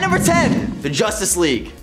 At number 10, the Justice League.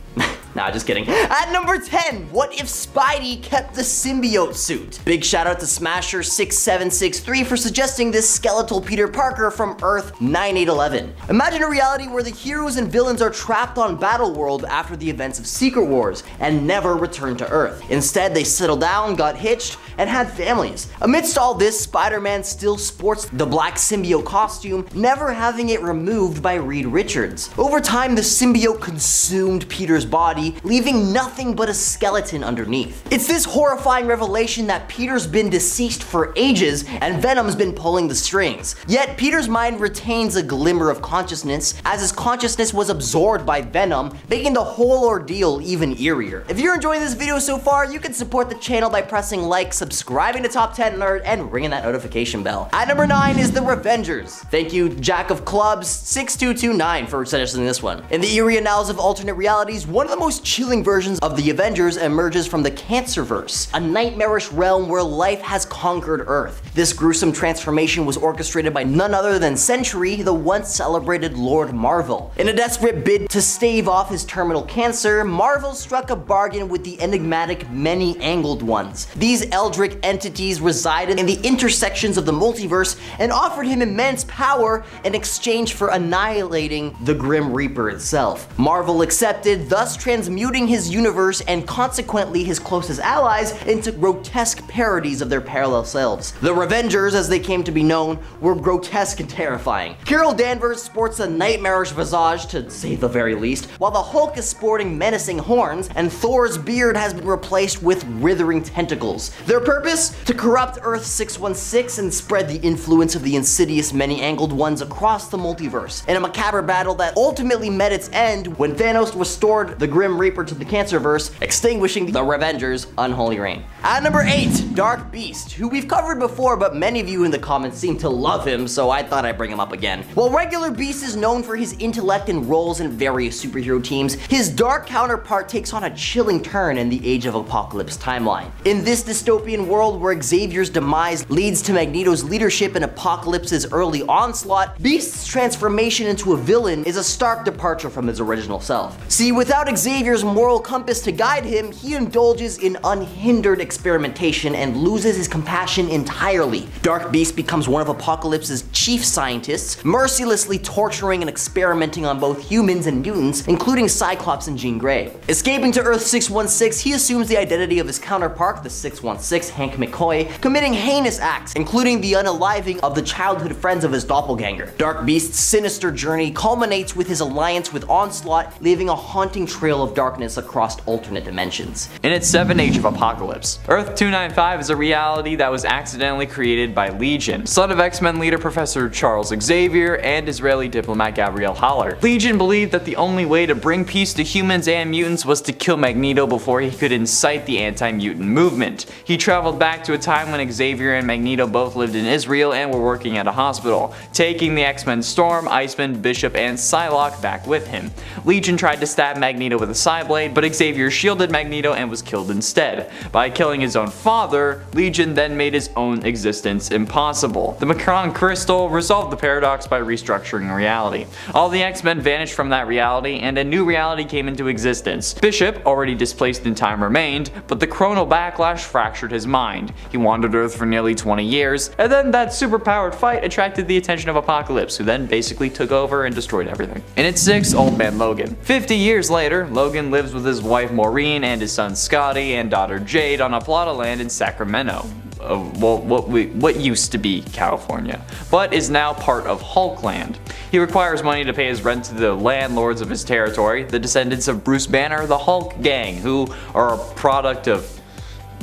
Nah, just kidding. At number 10, what if Spidey kept the symbiote suit? Big shout out to Smasher6763 for suggesting this skeletal Peter Parker from Earth 9811. Imagine a reality where the heroes and villains are trapped on Battleworld after the events of Secret Wars and never return to Earth. Instead, they settled down, got hitched, and had families. Amidst all this, Spider-Man still sports the black symbiote costume, never having it removed by Reed Richards. Over time, the symbiote consumed Peter's body, leaving nothing but a skeleton underneath. It's this horrifying revelation that Peter's been deceased for ages and Venom's been pulling the strings. Yet Peter's mind retains a glimmer of consciousness, as his consciousness was absorbed by Venom, making the whole ordeal even eerier. If you're enjoying this video so far, you can support the channel by pressing like, subscribing to Top 10 Nerd, and ringing that notification bell. At number 9 is the Revengers. Thank you, Jack of Clubs 6229 for suggesting this one. In the eerie annals of alternate realities, one of the most chilling versions of the Avengers emerges from the Cancerverse, a nightmarish realm where life has conquered Earth. This gruesome transformation was orchestrated by none other than Sentry, the once celebrated Lord Marvel. In a desperate bid to stave off his terminal cancer, Marvel struck a bargain with the enigmatic Many-Angled Ones. These eldritch entities resided in the intersections of the multiverse and offered him immense power in exchange for annihilating the Grim Reaper itself. Marvel accepted, thus transmuting his universe and consequently his closest allies into grotesque parodies of their parallel selves. The Revengers, as they came to be known, were grotesque and terrifying. Carol Danvers sports a nightmarish visage, to say the very least, while the Hulk is sporting menacing horns, and Thor's beard has been replaced with withering tentacles. Their purpose? To corrupt Earth 616 and spread the influence of the insidious Many-Angled Ones across the multiverse, in a macabre battle that ultimately met its end when Thanos restored the Grim Reaper to the Cancerverse, extinguishing the Revengers' unholy reign. At number 8, Dark Beast, who we've covered before, but many of you in the comments seem to love him, so I thought I'd bring him up again. While regular Beast is known for his intellect and roles in various superhero teams, his dark counterpart takes on a chilling turn in the Age of Apocalypse timeline. In this dystopian world where Xavier's demise leads to Magneto's leadership in Apocalypse's early onslaught, Beast's transformation into a villain is a stark departure from his original self. See, without Xavier's moral compass to guide him, he indulges in unhindered experimentation and loses his compassion entirely. Dark Beast becomes one of Apocalypse's chief scientists, mercilessly torturing and experimenting on both humans and mutants, including Cyclops and Jean Grey. Escaping to Earth 616, he assumes the identity of his counterpart, the 616, Hank McCoy, committing heinous acts, including the unaliving of the childhood friends of his doppelganger. Dark Beast's sinister journey culminates with his alliance with Onslaught, leaving a haunting trail of darkness across alternate dimensions. In its 7th Age of Apocalypse, Earth 295 is a reality that was accidentally created by Legion, son of X-Men leader Professor Charles Xavier and Israeli diplomat Gabriel Haller. Legion believed that the only way to bring peace to humans and mutants was to kill Magneto before he could incite the anti-mutant movement. He traveled back to a time when Xavier and Magneto both lived in Israel and were working at a hospital, taking the X-Men Storm, Iceman, Bishop, and Psylocke back with him. Legion tried to stab Magneto with a Psyblade, but Xavier shielded Magneto and was killed instead. By killing his own father, Legion then made his own existence impossible. The Macron Crystal resolved the paradox by restructuring reality. All the X-Men vanished from that reality, and a new reality came into existence. Bishop, already displaced in time, remained, but the chronal backlash fractured his mind. He wandered Earth for nearly 20 years, and then that superpowered fight attracted the attention of Apocalypse, who then basically took over and destroyed everything. In its 6th, Old Man Logan. 50 years later, Logan lives with his wife Maureen and his son Scotty and daughter Jade on a plot of land in Sacramento. What used to be California, but is now part of Hulkland. He requires money to pay his rent to the landlords of his territory, the descendants of Bruce Banner, the Hulk gang, who are a product of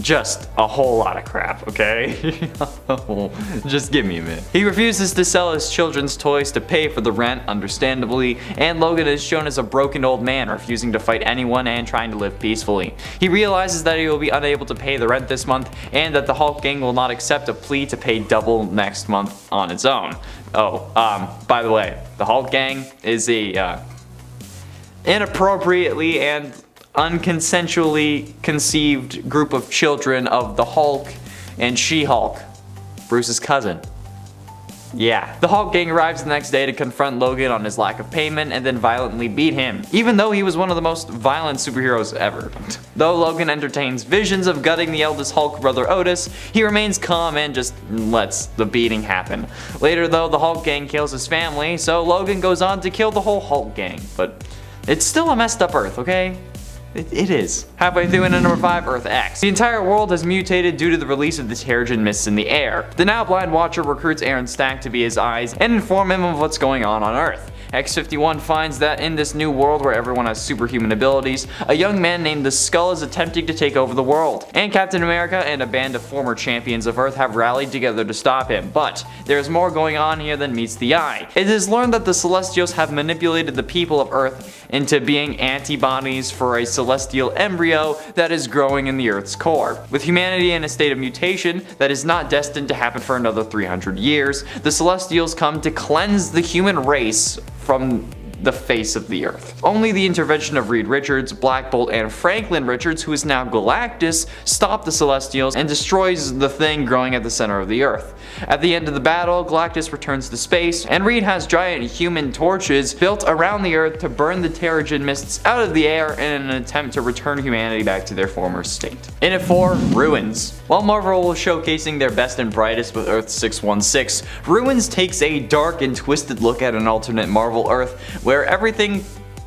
just a whole lot of crap, okay? Just give me a minute. He refuses to sell his children's toys to pay for the rent, understandably, and Logan is shown as a broken old man, refusing to fight anyone and trying to live peacefully. He realizes that he will be unable to pay the rent this month, and that the Hulk gang will not accept a plea to pay double next month on its own. Oh, by the way, the Hulk gang is a, inappropriately and unconsensually conceived group of children of the Hulk and She-Hulk, Bruce's cousin. Yeah. The Hulk gang arrives the next day to confront Logan on his lack of payment and then violently beat him, even though he was one of the most violent superheroes ever. Though Logan entertains visions of gutting the eldest Hulk brother Otis, he remains calm and just lets the beating happen. Later though, the Hulk gang kills his family, so Logan goes on to kill the whole Hulk gang. But it's still a messed up Earth, okay? It is. Halfway through into number 5, Earth X. The entire world has mutated due to the release of the Terrigen mists in the air. The now blind Watcher recruits Aaron Stack to be his eyes and inform him of what's going on Earth. X-51 finds that in this new world where everyone has superhuman abilities, a young man named the Skull is attempting to take over the world. And Captain America and a band of former champions of Earth have rallied together to stop him. But there's more going on here than meets the eye. It is learned that the Celestials have manipulated the people of Earth into being antibodies for a celestial embryo that is growing in the Earth's core. With humanity in a state of mutation that is not destined to happen for another 300 years, the Celestials come to cleanse the human race from the face of the Earth. Only the intervention of Reed Richards, Black Bolt, and Franklin Richards, who is now Galactus, stop the Celestials and destroys the thing growing at the center of the Earth. At the end of the battle, Galactus returns to space, and Reed has giant human torches built around the Earth to burn the Terrigen mists out of the air in an attempt to return humanity back to their former state. In at 4, Ruins. While Marvel was showcasing their best and brightest with Earth 616, Ruins takes a dark and twisted look at an alternate Marvel Earth where everything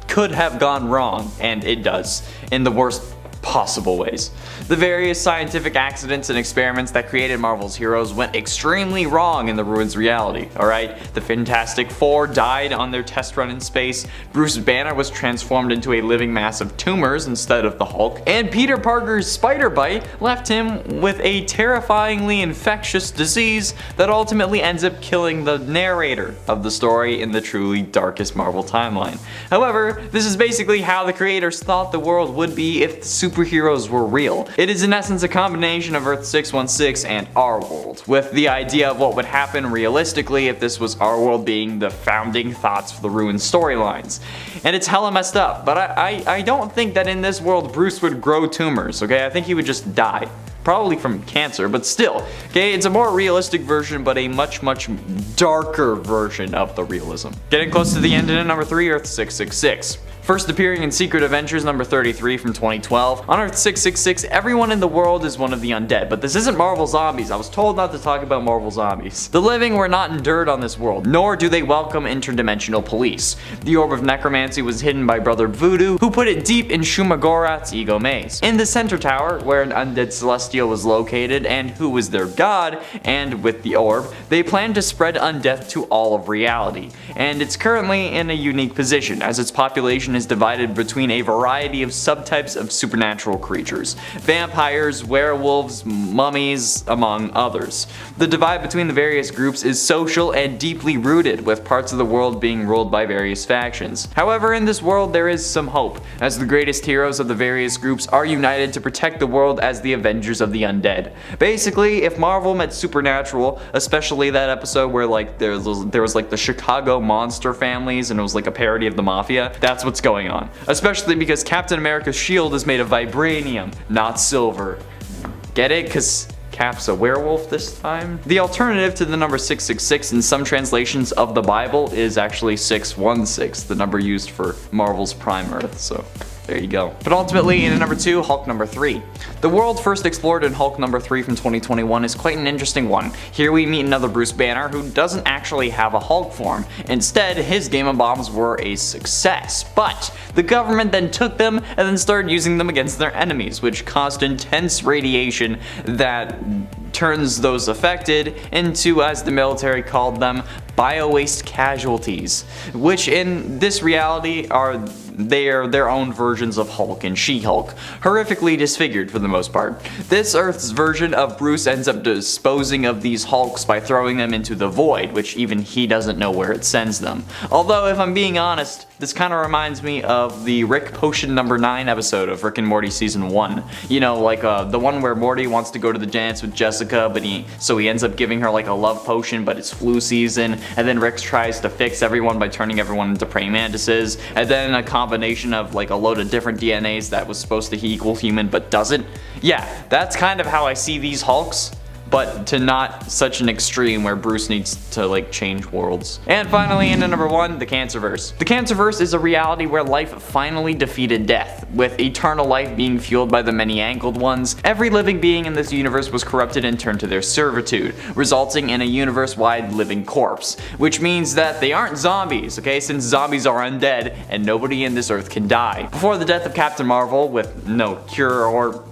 could have gone wrong, and it does, in the worst possible ways. The various scientific accidents and experiments that created Marvel's heroes went extremely wrong in the Ruins reality, alright? The Fantastic Four died on their test run in space, Bruce Banner was transformed into a living mass of tumors instead of the Hulk, and Peter Parker's spider bite left him with a terrifyingly infectious disease that ultimately ends up killing the narrator of the story in the truly darkest Marvel timeline. However, this is basically how the creators thought the world would be if the superheroes were real. It is in essence a combination of Earth 616 and our world, with the idea of what would happen realistically if this was our world being the founding thoughts for the Ruined storylines. And it's hella messed up, but I don't think that in this world Bruce would grow tumors, okay? I think he would just die. Probably from cancer, but still, okay, it's a more realistic version, but a much darker version of the realism. Getting close to the end in number 3, Earth 666. First appearing in Secret Adventures number 33 from 2012, on Earth 666, everyone in the world is one of the undead, but this isn't Marvel Zombies. I was told not to talk about Marvel Zombies. The living were not endured on this world, nor do they welcome interdimensional police. The Orb of Necromancy was hidden by Brother Voodoo, who put it deep in Shumagorath's ego maze. In the center tower, where an undead celestial was located and who was their god, and with the orb, they plan to spread undeath to all of reality. And it's currently in a unique position, as its population is divided between a variety of subtypes of supernatural creatures. Vampires, werewolves, mummies, among others. The divide between the various groups is social and deeply rooted, with parts of the world being ruled by various factions. However, in this world there is some hope, as the greatest heroes of the various groups are united to protect the world as the Avengers of the Undead. Basically, if Marvel met Supernatural, especially that episode where like there was like the Chicago monster families and it was like a parody of the Mafia, that's what's going on. Especially because Captain America's shield is made of vibranium, not silver. Get it? Cause Cap's a werewolf this time? The alternative to the number 666 in some translations of the Bible is actually 616, the number used for Marvel's Prime Earth, so there you go. But ultimately, in number 2, Hulk number 3. The world first explored in Hulk number 3 from 2021 is quite an interesting one. Here we meet another Bruce Banner who doesn't actually have a Hulk form. Instead, his Game of Bombs were a success, but the government then took them and then started using them against their enemies, which caused intense radiation that turns those affected into, as the military called them, bio-waste casualties, which in this reality are their own versions of Hulk and She-Hulk, horrifically disfigured for the most part. This Earth's version of Bruce ends up disposing of these Hulks by throwing them into the void, which even he doesn't know where it sends them. Although, if I'm being honest, this kind of reminds me of the Rick Potion number 9 episode of Rick and Morty season 1. You know, like the one where Morty wants to go to the dance with Jessica, but he ends up giving her like a love potion, but it's flu season, and then Rick tries to fix everyone by turning everyone into praying mantises, and then a combination of like a load of different DNAs that was supposed to equal human but doesn't. Yeah, that's kind of how I see these Hulks. but to not such an extreme where Bruce needs to like change worlds. And finally, into number 1, the Cancerverse. The Cancerverse is a reality where life finally defeated death, with eternal life being fueled by the many-angled ones. Every living being in this universe was corrupted and turned to their servitude, resulting in a universe-wide living corpse, which means that they aren't zombies, okay, since zombies are undead and nobody in this earth can die. Before the death of Captain Marvel, with no cure or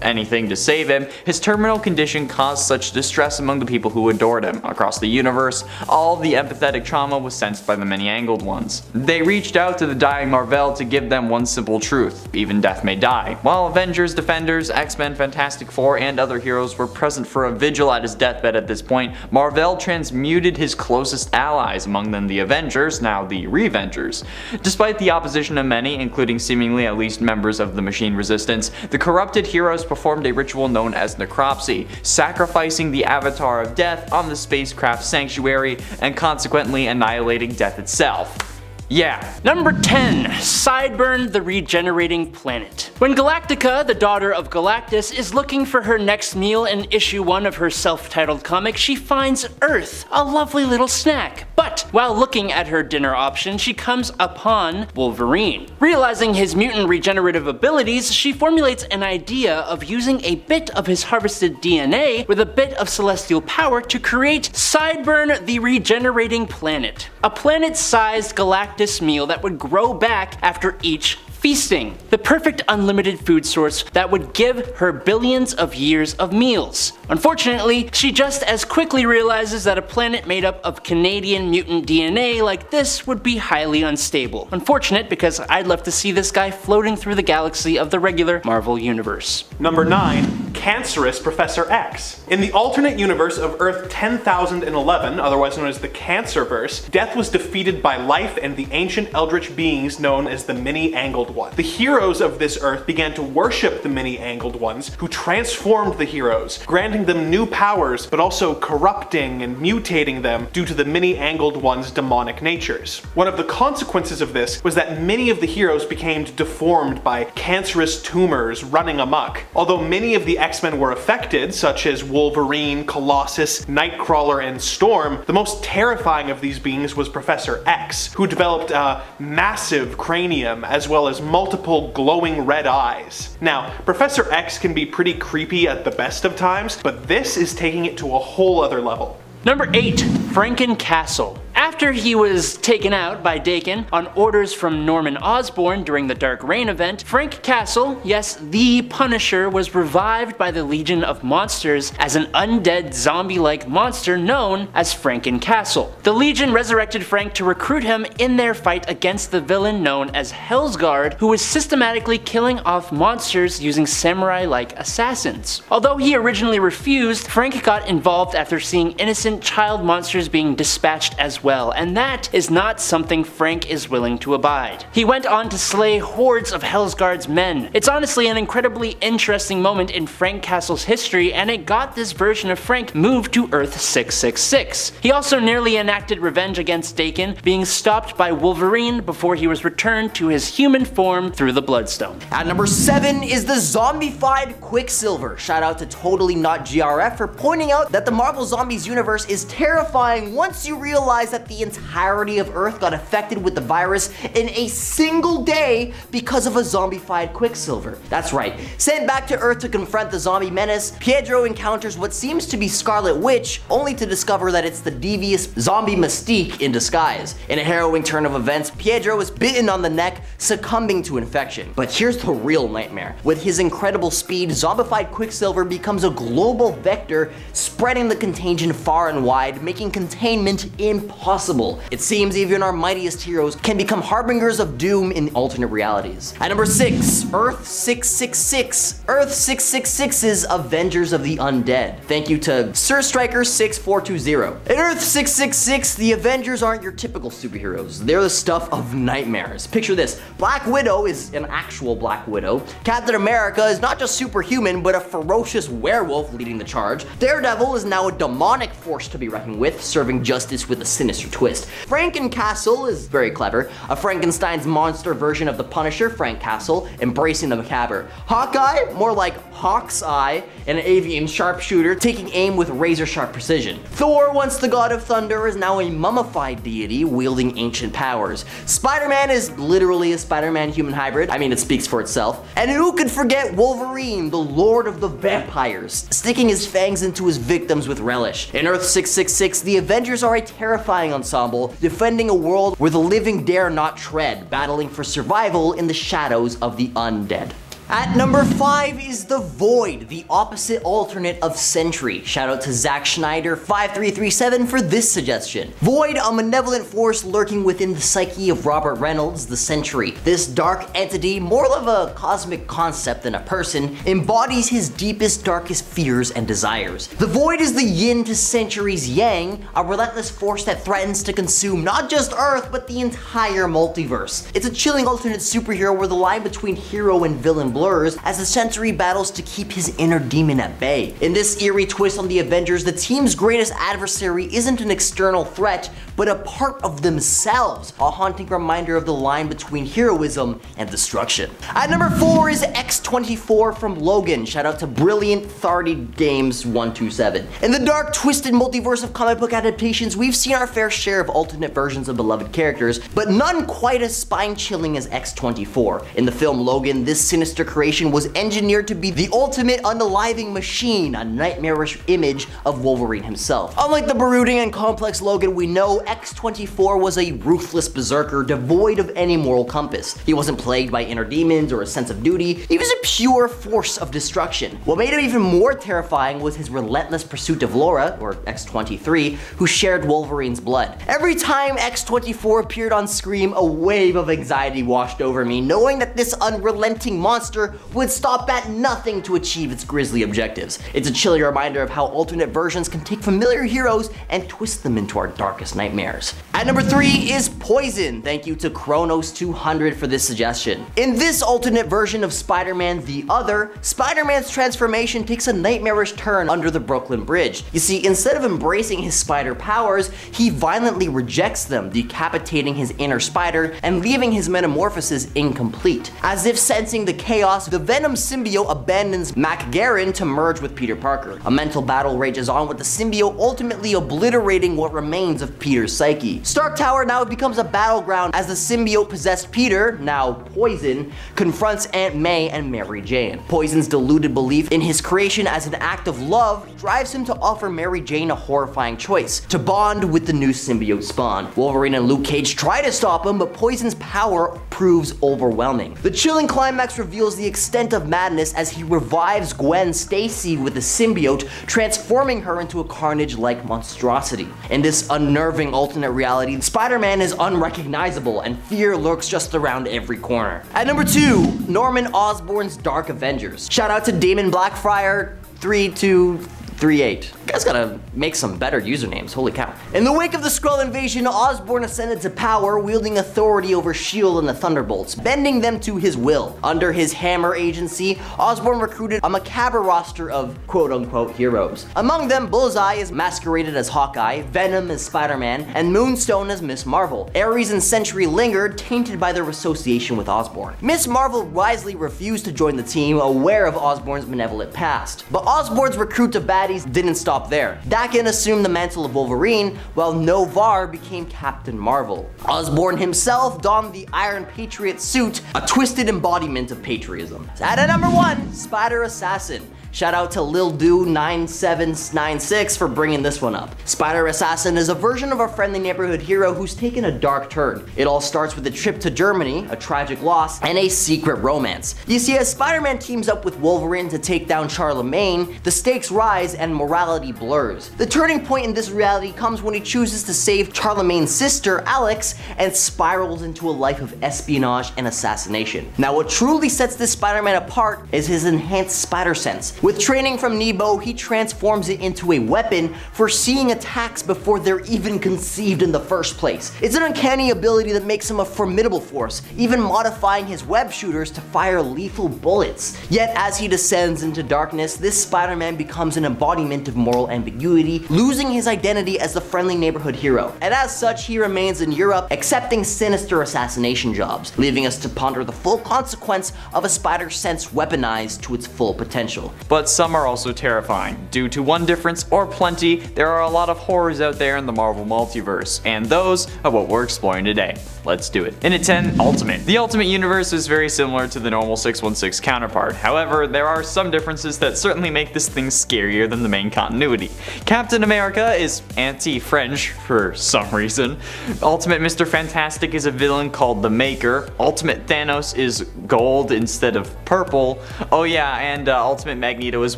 anything to save him, his terminal condition caused such distress among the people who adored him. Across the universe, all of the empathetic trauma was sensed by the many-angled ones. They reached out to the dying Marvel to give them one simple truth: even death may die. While Avengers, Defenders, X-Men, Fantastic Four, and other heroes were present for a vigil at his deathbed at this point, Marvel transmuted his closest allies, among them the Avengers, now the Revengers. Despite the opposition of many, including seemingly at least members of the Machine Resistance, the corrupted heroes performed a ritual known as necropsy, sacrificing the Avatar of Death on the spacecraft Sanctuary and consequently annihilating death itself. Yeah. Number 10. Sideburn the Regenerating Planet. When Galactica, the daughter of Galactus, is looking for her next meal in issue 1 of her self-titled comic, she finds Earth, a lovely little snack. But while looking at her dinner option, she comes upon Wolverine. Realizing his mutant regenerative abilities, she formulates an idea of using a bit of his harvested DNA with a bit of celestial power to create Sideburn the Regenerating Planet, a planet-sized galactic meal that would grow back after each feasting. The perfect unlimited food source that would give her billions of years of meals. Unfortunately, she just as quickly realizes that a planet made up of Canadian mutant DNA like this would be highly unstable. Unfortunate, because I'd love to see this guy floating through the galaxy of the regular Marvel universe. Number 9. Cancerous Professor X. In the alternate universe of Earth 10,011, otherwise known as the Cancerverse, death was defeated by life and the ancient eldritch beings known as the Many-Angled One. The heroes of this Earth began to worship the Many-Angled Ones, who transformed the heroes, granting them new powers, but also corrupting and mutating them due to the Many-Angled Ones' demonic natures. One of the consequences of this was that many of the heroes became deformed by cancerous tumors running amok. Although many of the X-Men were affected, such as Wolverine, Colossus, Nightcrawler, and Storm, the most terrifying of these beings was Professor X, who developed a massive cranium as well as multiple glowing red eyes. Now, Professor X can be pretty creepy at the best of times, but this is taking it to a whole other level. Number 8. Franken Castle. After he was taken out by Daken on orders from Norman Osborn during the Dark Reign event, Frank Castle, yes, the Punisher, was revived by the Legion of Monsters as an undead zombie-like monster known as Franken Castle. The Legion resurrected Frank to recruit him in their fight against the villain known as Hellsguard, who was systematically killing off monsters using samurai-like assassins. Although he originally refused, Frank got involved after seeing innocent child monsters being dispatched as well, and that is not something Frank is willing to abide. He went on to slay hordes of Hellsguard's men. It's honestly an incredibly interesting moment in Frank Castle's history, and it got this version of Frank moved to Earth 666. He also nearly enacted revenge against Daken, being stopped by Wolverine before he was returned to his human form through the Bloodstone. At number 7 is the zombified Quicksilver. Shout out to Totally Not GRF for pointing out that the Marvel Zombies universe is terrifying once you realize that the entirety of Earth got affected with the virus in a single day because of a zombified Quicksilver. That's right, sent back to Earth to confront the zombie menace, Pietro encounters what seems to be Scarlet Witch, only to discover that it's the devious zombie Mystique in disguise. In a harrowing turn of events, Pietro is bitten on the neck, succumbing to infection. But here's the real nightmare. With his incredible speed, zombified Quicksilver becomes a global vector, spreading the contagion far and wide, making containment impossible. It seems even our mightiest heroes can become harbingers of doom in alternate realities. At number 6, Earth 666. Earth 666's Avengers of the Undead. Thank you to Sir Striker 6420. In Earth 666, the Avengers aren't your typical superheroes. They're the stuff of nightmares. Picture this. Black Widow is an actual Black Widow. Captain America is not just superhuman, but a ferocious werewolf leading the charge. Daredevil is now a demonic force to be reckoned with, serving justice with a sinister sinister twist. Frankencastle is very clever, a Frankenstein's monster version of the Punisher, Frank Castle, embracing the macabre. Hawkeye, more like Hawk's Eye, an avian sharpshooter taking aim with razor-sharp precision. Thor, once the god of thunder, is now a mummified deity wielding ancient powers. Spider-Man is literally a Spider-Man human hybrid. I mean, it speaks for itself. And who could forget Wolverine, the lord of the vampires, sticking his fangs into his victims with relish. In Earth 666, the Avengers are a terrifying ensemble, defending a world where the living dare not tread, battling for survival in the shadows of the undead. At number 5 is the Void, the opposite alternate of Sentry. Shout out to Zack Schneider 5337 for this suggestion. Void, a malevolent force lurking within the psyche of Robert Reynolds, the Sentry. This dark entity, more of a cosmic concept than a person, embodies his deepest, darkest fears and desires. The Void is the yin to Sentry's yang, a relentless force that threatens to consume not just Earth, but the entire multiverse. It's a chilling alternate superhero where the line between hero and villain blurs as the Sentry battles to keep his inner demon at bay. In this eerie twist on the Avengers, the team's greatest adversary isn't an external threat, but a part of themselves, a haunting reminder of the line between heroism and destruction. At number 4 is X-24 from Logan. Shout out to Brilliant Thardy Games 127. In the dark, twisted multiverse of comic book adaptations, we've seen our fair share of alternate versions of beloved characters, but none quite as spine-chilling as X-24. In the film Logan, this sinister creation was engineered to be the ultimate unaliving machine, a nightmarish image of Wolverine himself. Unlike the brooding and complex Logan we know, X-24 was a ruthless berserker devoid of any moral compass. He wasn't plagued by inner demons or a sense of duty, he was a pure force of destruction. What made him even more terrifying was his relentless pursuit of Laura, or X-23, who shared Wolverine's blood. Every time X-24 appeared on screen, a wave of anxiety washed over me, knowing that this unrelenting monster would stop at nothing to achieve its grisly objectives. It's a chilling reminder of how alternate versions can take familiar heroes and twist them into our darkest nightmares. At number 3 is Poison. Thank you to Chronos200 for this suggestion. In this alternate version of Spider-Man the Other, Spider-Man's transformation takes a nightmarish turn under the Brooklyn Bridge. You see, instead of embracing his spider powers, he violently rejects them, decapitating his inner spider and leaving his metamorphosis incomplete. As if sensing the chaos, the Venom symbiote abandons MacGarren to merge with Peter Parker. A mental battle rages on, with the symbiote ultimately obliterating what remains of Peter's psyche. Stark Tower now becomes a battleground as the symbiote-possessed Peter, now Poison, confronts Aunt May and Mary Jane. Poison's deluded belief in his creation as an act of love drives him to offer Mary Jane a horrifying choice: to bond with the new symbiote spawn. Wolverine and Luke Cage try to stop him, but Poison's power proves overwhelming. The chilling climax reveals the extent of madness as he revives Gwen Stacy with the symbiote, transforming her into a Carnage-like monstrosity. In this unnerving alternate reality, Spider-Man is unrecognizable and fear lurks just around every corner. At number 2, Norman Osborn's Dark Avengers. Shout out to Damon Blackfriar 3238. You guys gotta make some better usernames, holy cow. In the wake of the Skrull invasion, Osborn ascended to power, wielding authority over S.H.I.E.L.D. and the Thunderbolts, bending them to his will. Under his Hammer agency, Osborn recruited a macabre roster of quote-unquote heroes. Among them, Bullseye is masqueraded as Hawkeye, Venom as Spider-Man, and Moonstone as Miss Marvel. Ares and Sentry lingered, tainted by their association with Osborn. Miss Marvel wisely refused to join the team, aware of Osborn's malevolent past. But Osborn's recruit of baddies didn't stop there. Daken assumed the mantle of Wolverine, while Novar became Captain Marvel. Osborn himself donned the Iron Patriot suit, a twisted embodiment of patriotism. At number 1, Spider Assassin. Shout out to Lil Do 9796 for bringing this one up. Spider Assassin is a version of our friendly neighborhood hero who's taken a dark turn. It all starts with a trip to Germany, a tragic loss, and a secret romance. You see, as Spider-Man teams up with Wolverine to take down Charlemagne, the stakes rise and morality blurs. The turning point in this reality comes when he chooses to save Charlemagne's sister, Alex, and spirals into a life of espionage and assassination. Now, what truly sets this Spider-Man apart is his enhanced spider sense. With training from Nebo, he transforms it into a weapon for seeing attacks before they're even conceived in the first place. It's an uncanny ability that makes him a formidable force, even modifying his web shooters to fire lethal bullets. Yet as he descends into darkness, this Spider-Man becomes an embodiment of moral ambiguity, losing his identity as the friendly neighborhood hero. And as such, he remains in Europe, accepting sinister assassination jobs, leaving us to ponder the full consequence of a spider sense weaponized to its full potential. But some are also terrifying. Due to one difference or plenty, there are a lot of horrors out there in the Marvel multiverse, and those are what we're exploring today. Let's do it. In at 10, Ultimate. The Ultimate Universe is very similar to the normal 616 counterpart. However, there are some differences that certainly make this thing scarier than the main continuity. Captain America is anti-French for some reason. Ultimate Mr. Fantastic is a villain called the Maker. Ultimate Thanos is gold instead of purple. Oh yeah, and Ultimate Magneto is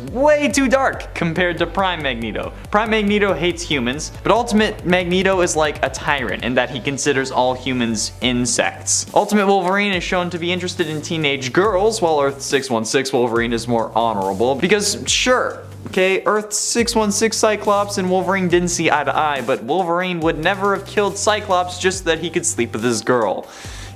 way too dark compared to Prime Magneto. Prime Magneto hates humans, but Ultimate Magneto is like a tyrant in that he considers all humans insects. Ultimate Wolverine is shown to be interested in teenage girls, while Earth 616 Wolverine is more honorable, because sure, okay, Earth 616 Cyclops and Wolverine didn't see eye to eye, but Wolverine would never have killed Cyclops just so that he could sleep with his girl.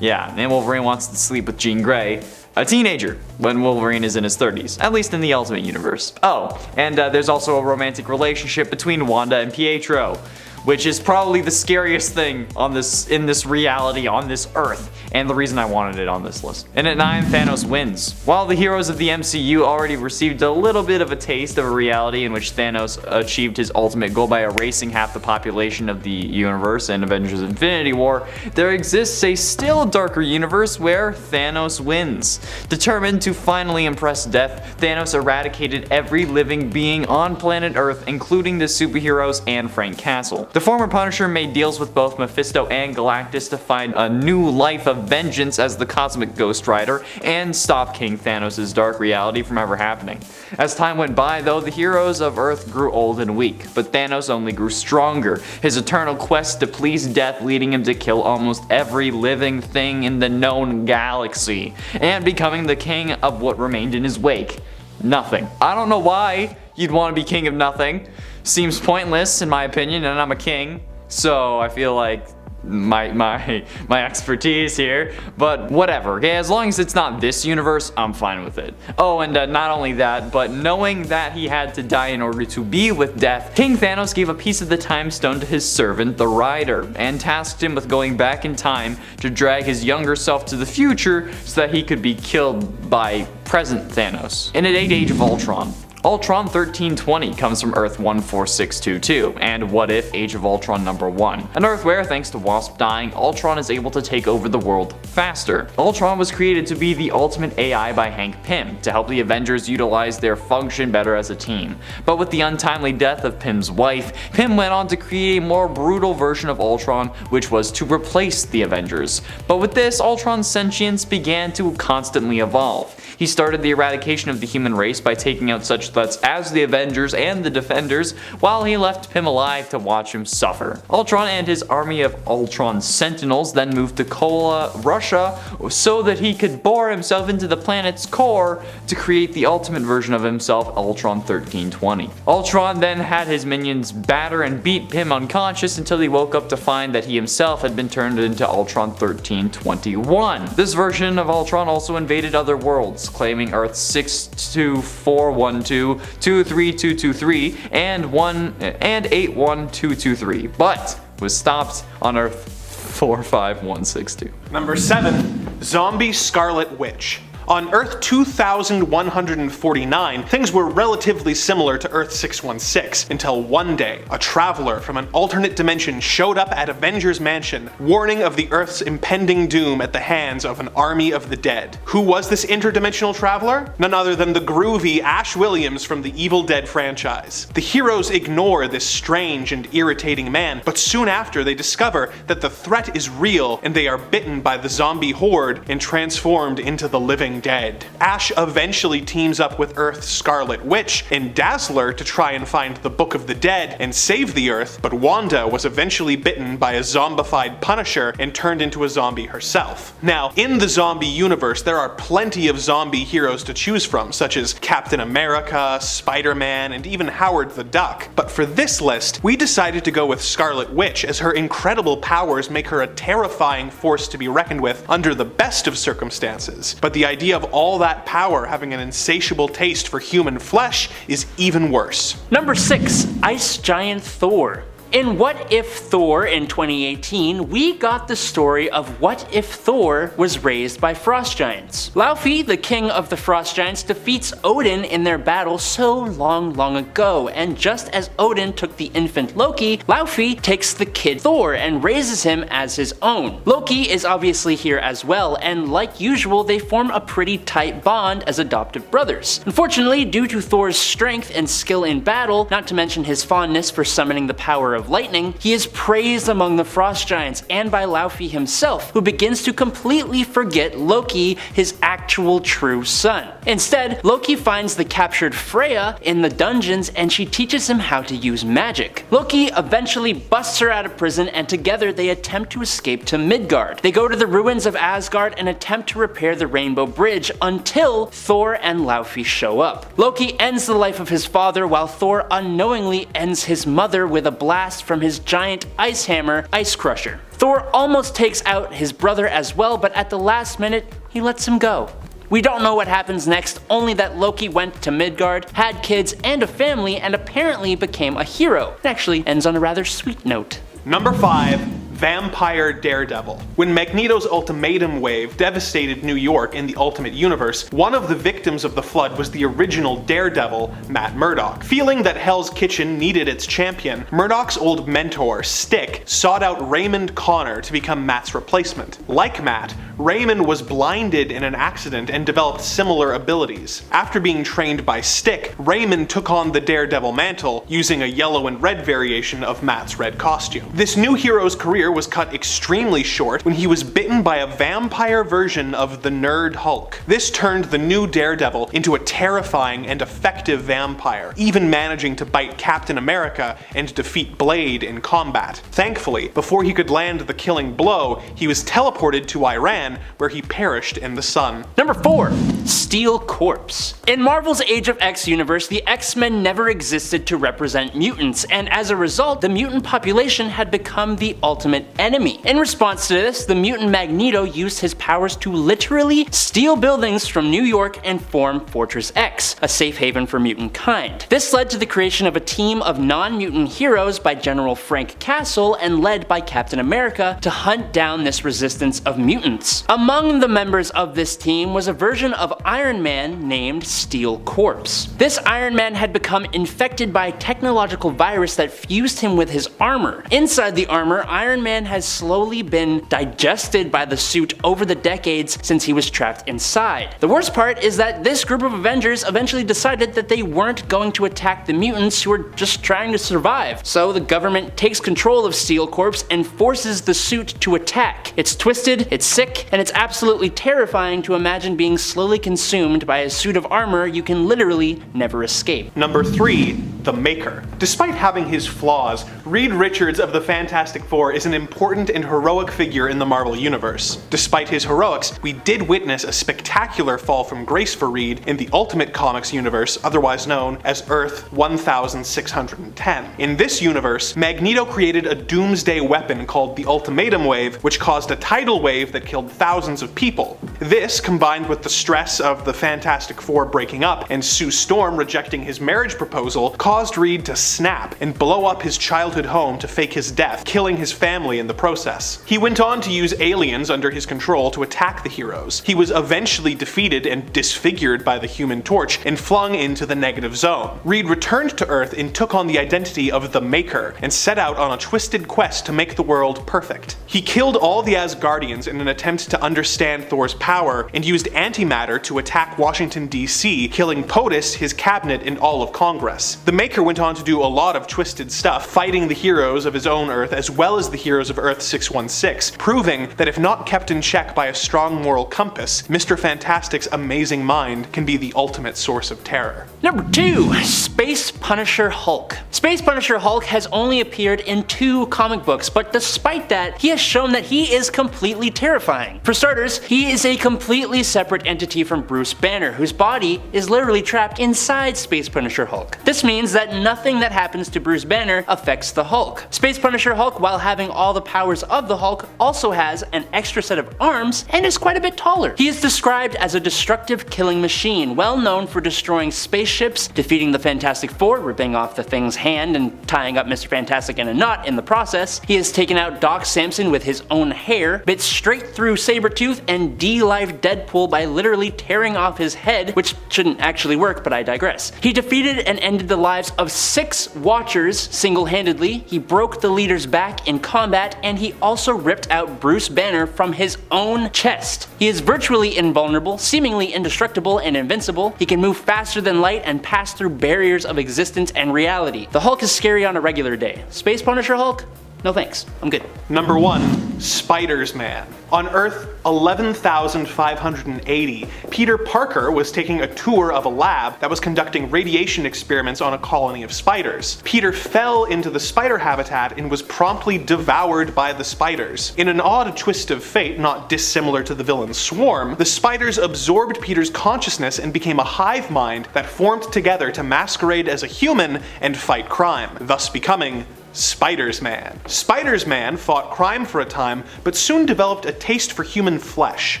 Yeah, and Wolverine wants to sleep with Jean Grey, a teenager, when Wolverine is in his 30s, at least in the Ultimate Universe. Oh, and there's also a romantic relationship between Wanda and Pietro, which is probably the scariest thing in this reality, on this Earth, and the reason I wanted it on this list. And at 9, Thanos wins. While the heroes of the MCU already received a little bit of a taste of a reality in which Thanos achieved his ultimate goal by erasing half the population of the universe in Avengers Infinity War, there exists a still darker universe where Thanos wins. Determined to finally impress death, Thanos eradicated every living being on planet Earth, including the superheroes and Frank Castle. The former Punisher made deals with both Mephisto and Galactus to find a new life of vengeance as the Cosmic Ghost Rider and stop King Thanos' dark reality from ever happening. As time went by though, the heroes of Earth grew old and weak, but Thanos only grew stronger, his eternal quest to please death leading him to kill almost every living thing in the known galaxy, and becoming the king of what remained in his wake. Nothing. I don't know why you'd want to be king of nothing. Seems pointless in my opinion, and I'm a king, so I feel like my expertise here, but whatever, okay, as long as it's not this universe, I'm fine with it. Oh, and not only that, but knowing that he had to die in order to be with death, King Thanos gave a piece of the Time Stone to his servant, the Rider, and tasked him with going back in time to drag his younger self to the future so that he could be killed by present Thanos. And at 8, Age of Ultron. Ultron 1320 comes from Earth 14622, and What If Age of Ultron number 1. An Earth where, thanks to Wasp dying, Ultron is able to take over the world faster. Ultron was created to be the ultimate AI by Hank Pym, to help the Avengers utilize their function better as a team. But with the untimely death of Pym's wife, Pym went on to create a more brutal version of Ultron, which was to replace the Avengers. But with this, Ultron's sentience began to constantly evolve. He started the eradication of the human race by taking out such threats as the Avengers and the Defenders, while he left Pym alive to watch him suffer. Ultron and his army of Ultron Sentinels then moved to Kola, Russia, so that he could bore himself into the planet's core to create the ultimate version of himself, Ultron 1320. Ultron then had his minions batter and beat Pym unconscious until he woke up to find that he himself had been turned into Ultron 1321. This version of Ultron also invaded other worlds, claiming Earth 62412, 23223, and 81223, but was stopped on Earth 45162. Number 7, Zombie Scarlet Witch. On Earth 2149, things were relatively similar to Earth 616 until one day, a traveler from an alternate dimension showed up at Avengers Mansion, warning of the Earth's impending doom at the hands of an army of the dead. Who was this interdimensional traveler? None other than the groovy Ash Williams from the Evil Dead franchise. The heroes ignore this strange and irritating man, but soon after they discover that the threat is real and they are bitten by the zombie horde and transformed into the living living dead. Ash eventually teams up with Earth's Scarlet Witch and Dazzler to try and find the Book of the Dead and save the Earth, but Wanda was eventually bitten by a zombified Punisher and turned into a zombie herself. Now, in the zombie universe, there are plenty of zombie heroes to choose from, such as Captain America, Spider-Man, and even Howard the Duck. But for this list, we decided to go with Scarlet Witch, as her incredible powers make her a terrifying force to be reckoned with under the best of circumstances. But the idea of all that power having an insatiable taste for human flesh is even worse. Number 6. Ice Giant Thor. In What If Thor in 2018, we got the story of what if Thor was raised by frost giants. Laufey, the king of the frost giants, defeats Odin in their battle so long ago, and just as Odin took the infant Loki, Laufey takes the kid Thor and raises him as his own. Loki is obviously here as well, and like usual, they form a pretty tight bond as adoptive brothers. Unfortunately, due to Thor's strength and skill in battle, not to mention his fondness for summoning the power of lightning, he is praised among the frost giants and by Laufey himself, who begins to completely forget Loki, his actual true son. Instead, Loki finds the captured Freya in the dungeons and she teaches him how to use magic. Loki eventually busts her out of prison and together they attempt to escape to Midgard. They go to the ruins of Asgard and attempt to repair the Rainbow Bridge until Thor and Laufey show up. Loki ends the life of his father while Thor unknowingly ends his mother with a blast from his giant ice hammer, Ice Crusher. Thor almost takes out his brother as well, but at the last minute, he lets him go. We don't know what happens next, only that Loki went to Midgard, had kids and a family, and apparently became a hero. It actually ends on a rather sweet note. Number 5. Vampire Daredevil. When Magneto's ultimatum wave devastated New York in the Ultimate Universe, one of the victims of the flood was the original Daredevil, Matt Murdock. Feeling that Hell's Kitchen needed its champion, Murdock's old mentor, Stick, sought out Raymond Connor to become Matt's replacement. Like Matt, Raymond was blinded in an accident and developed similar abilities. After being trained by Stick, Raymond took on the Daredevil mantle, using a yellow and red variation of Matt's red costume. This new hero's career was cut extremely short when he was bitten by a vampire version of the Nerd Hulk. This turned the new Daredevil into a terrifying and effective vampire, even managing to bite Captain America and defeat Blade in combat. Thankfully, before he could land the killing blow, he was teleported to Iran, where he perished in the sun. Number 4. Steel Corpse. In Marvel's Age of X universe, the X-Men never existed to represent mutants, and as a result, the mutant population had become the ultimate enemy. In response to this, the mutant Magneto used his powers to literally steal buildings from New York and form Fortress X, a safe haven for mutant kind. This led to the creation of a team of non-mutant heroes by General Frank Castle and led by Captain America to hunt down this resistance of mutants. Among the members of this team was a version of Iron Man named Steel Corpse. This Iron Man had become infected by a technological virus that fused him with his armor. Inside the armor, Iron Man has slowly been digested by the suit over the decades since he was trapped inside. The worst part is that this group of Avengers eventually decided that they weren't going to attack the mutants who were just trying to survive. So the government takes control of Steel Corpse and forces the suit to attack. It's twisted, it's sick, and it's absolutely terrifying to imagine being slowly consumed by a suit of armor you can literally never escape. Number 3. The Maker. Despite having his flaws, Reed Richards of the Fantastic Four is an important and heroic figure in the Marvel Universe. Despite his heroics, we did witness a spectacular fall from grace for Reed in the Ultimate Comics universe, otherwise known as Earth 1610. In this universe, Magneto created a doomsday weapon called the Ultimatum Wave, which caused a tidal wave that killed thousands of people. This, combined with the stress of the Fantastic Four breaking up and Sue Storm rejecting his marriage proposal, caused Reed to snap and blow up his childhood home to fake his death, killing his family in the process. He went on to use aliens under his control to attack the heroes. He was eventually defeated and disfigured by the Human Torch and flung into the negative zone. Reed returned to Earth and took on the identity of the Maker and set out on a twisted quest to make the world perfect. He killed all the Asgardians in an attempt to understand Thor's power power, and used antimatter to attack Washington, D.C., killing POTUS, his cabinet, and all of Congress. The Maker went on to do a lot of twisted stuff, fighting the heroes of his own Earth as well as the heroes of Earth 616, proving that if not kept in check by a strong moral compass, Mr. Fantastic's amazing mind can be the ultimate source of terror. Number 2. Space Punisher Hulk. Space Punisher Hulk has only appeared in 2 comic books, but despite that, he has shown that he is completely terrifying. For starters, he is a completely separate entity from Bruce Banner, whose body is literally trapped inside Space Punisher Hulk. This means that nothing that happens to Bruce Banner affects the Hulk. Space Punisher Hulk, while having all the powers of the Hulk, also has an extra set of arms and is quite a bit taller. He is described as a destructive killing machine, well known for destroying spaceships, defeating the Fantastic Four, ripping off the Thing's hand and tying up Mr. Fantastic in a knot in the process. He has taken out Doc Samson with his own hair, bit straight through Sabretooth, and de-lifed Deadpool by literally tearing off his head, which shouldn't actually work, but I digress. He defeated and ended the lives of 6 Watchers single-handedly, he broke the leader's back in combat, and he also ripped out Bruce Banner from his own chest. He is virtually invulnerable, seemingly indestructible and invincible. He can move faster than light and pass through barriers of existence and reality. The Hulk is scary on a regular day. Space Punisher Hulk? No thanks, I'm good. Number 1. Spider-Man. On Earth 11,580, Peter Parker was taking a tour of a lab that was conducting radiation experiments on a colony of spiders. Peter fell into the spider habitat and was promptly devoured by the spiders. In an odd twist of fate not dissimilar to the villain Swarm, the spiders absorbed Peter's consciousness and became a hive mind that formed together to masquerade as a human and fight crime, thus becoming Spider-Man. Spider-Man fought crime for a time, but soon developed a taste for human flesh.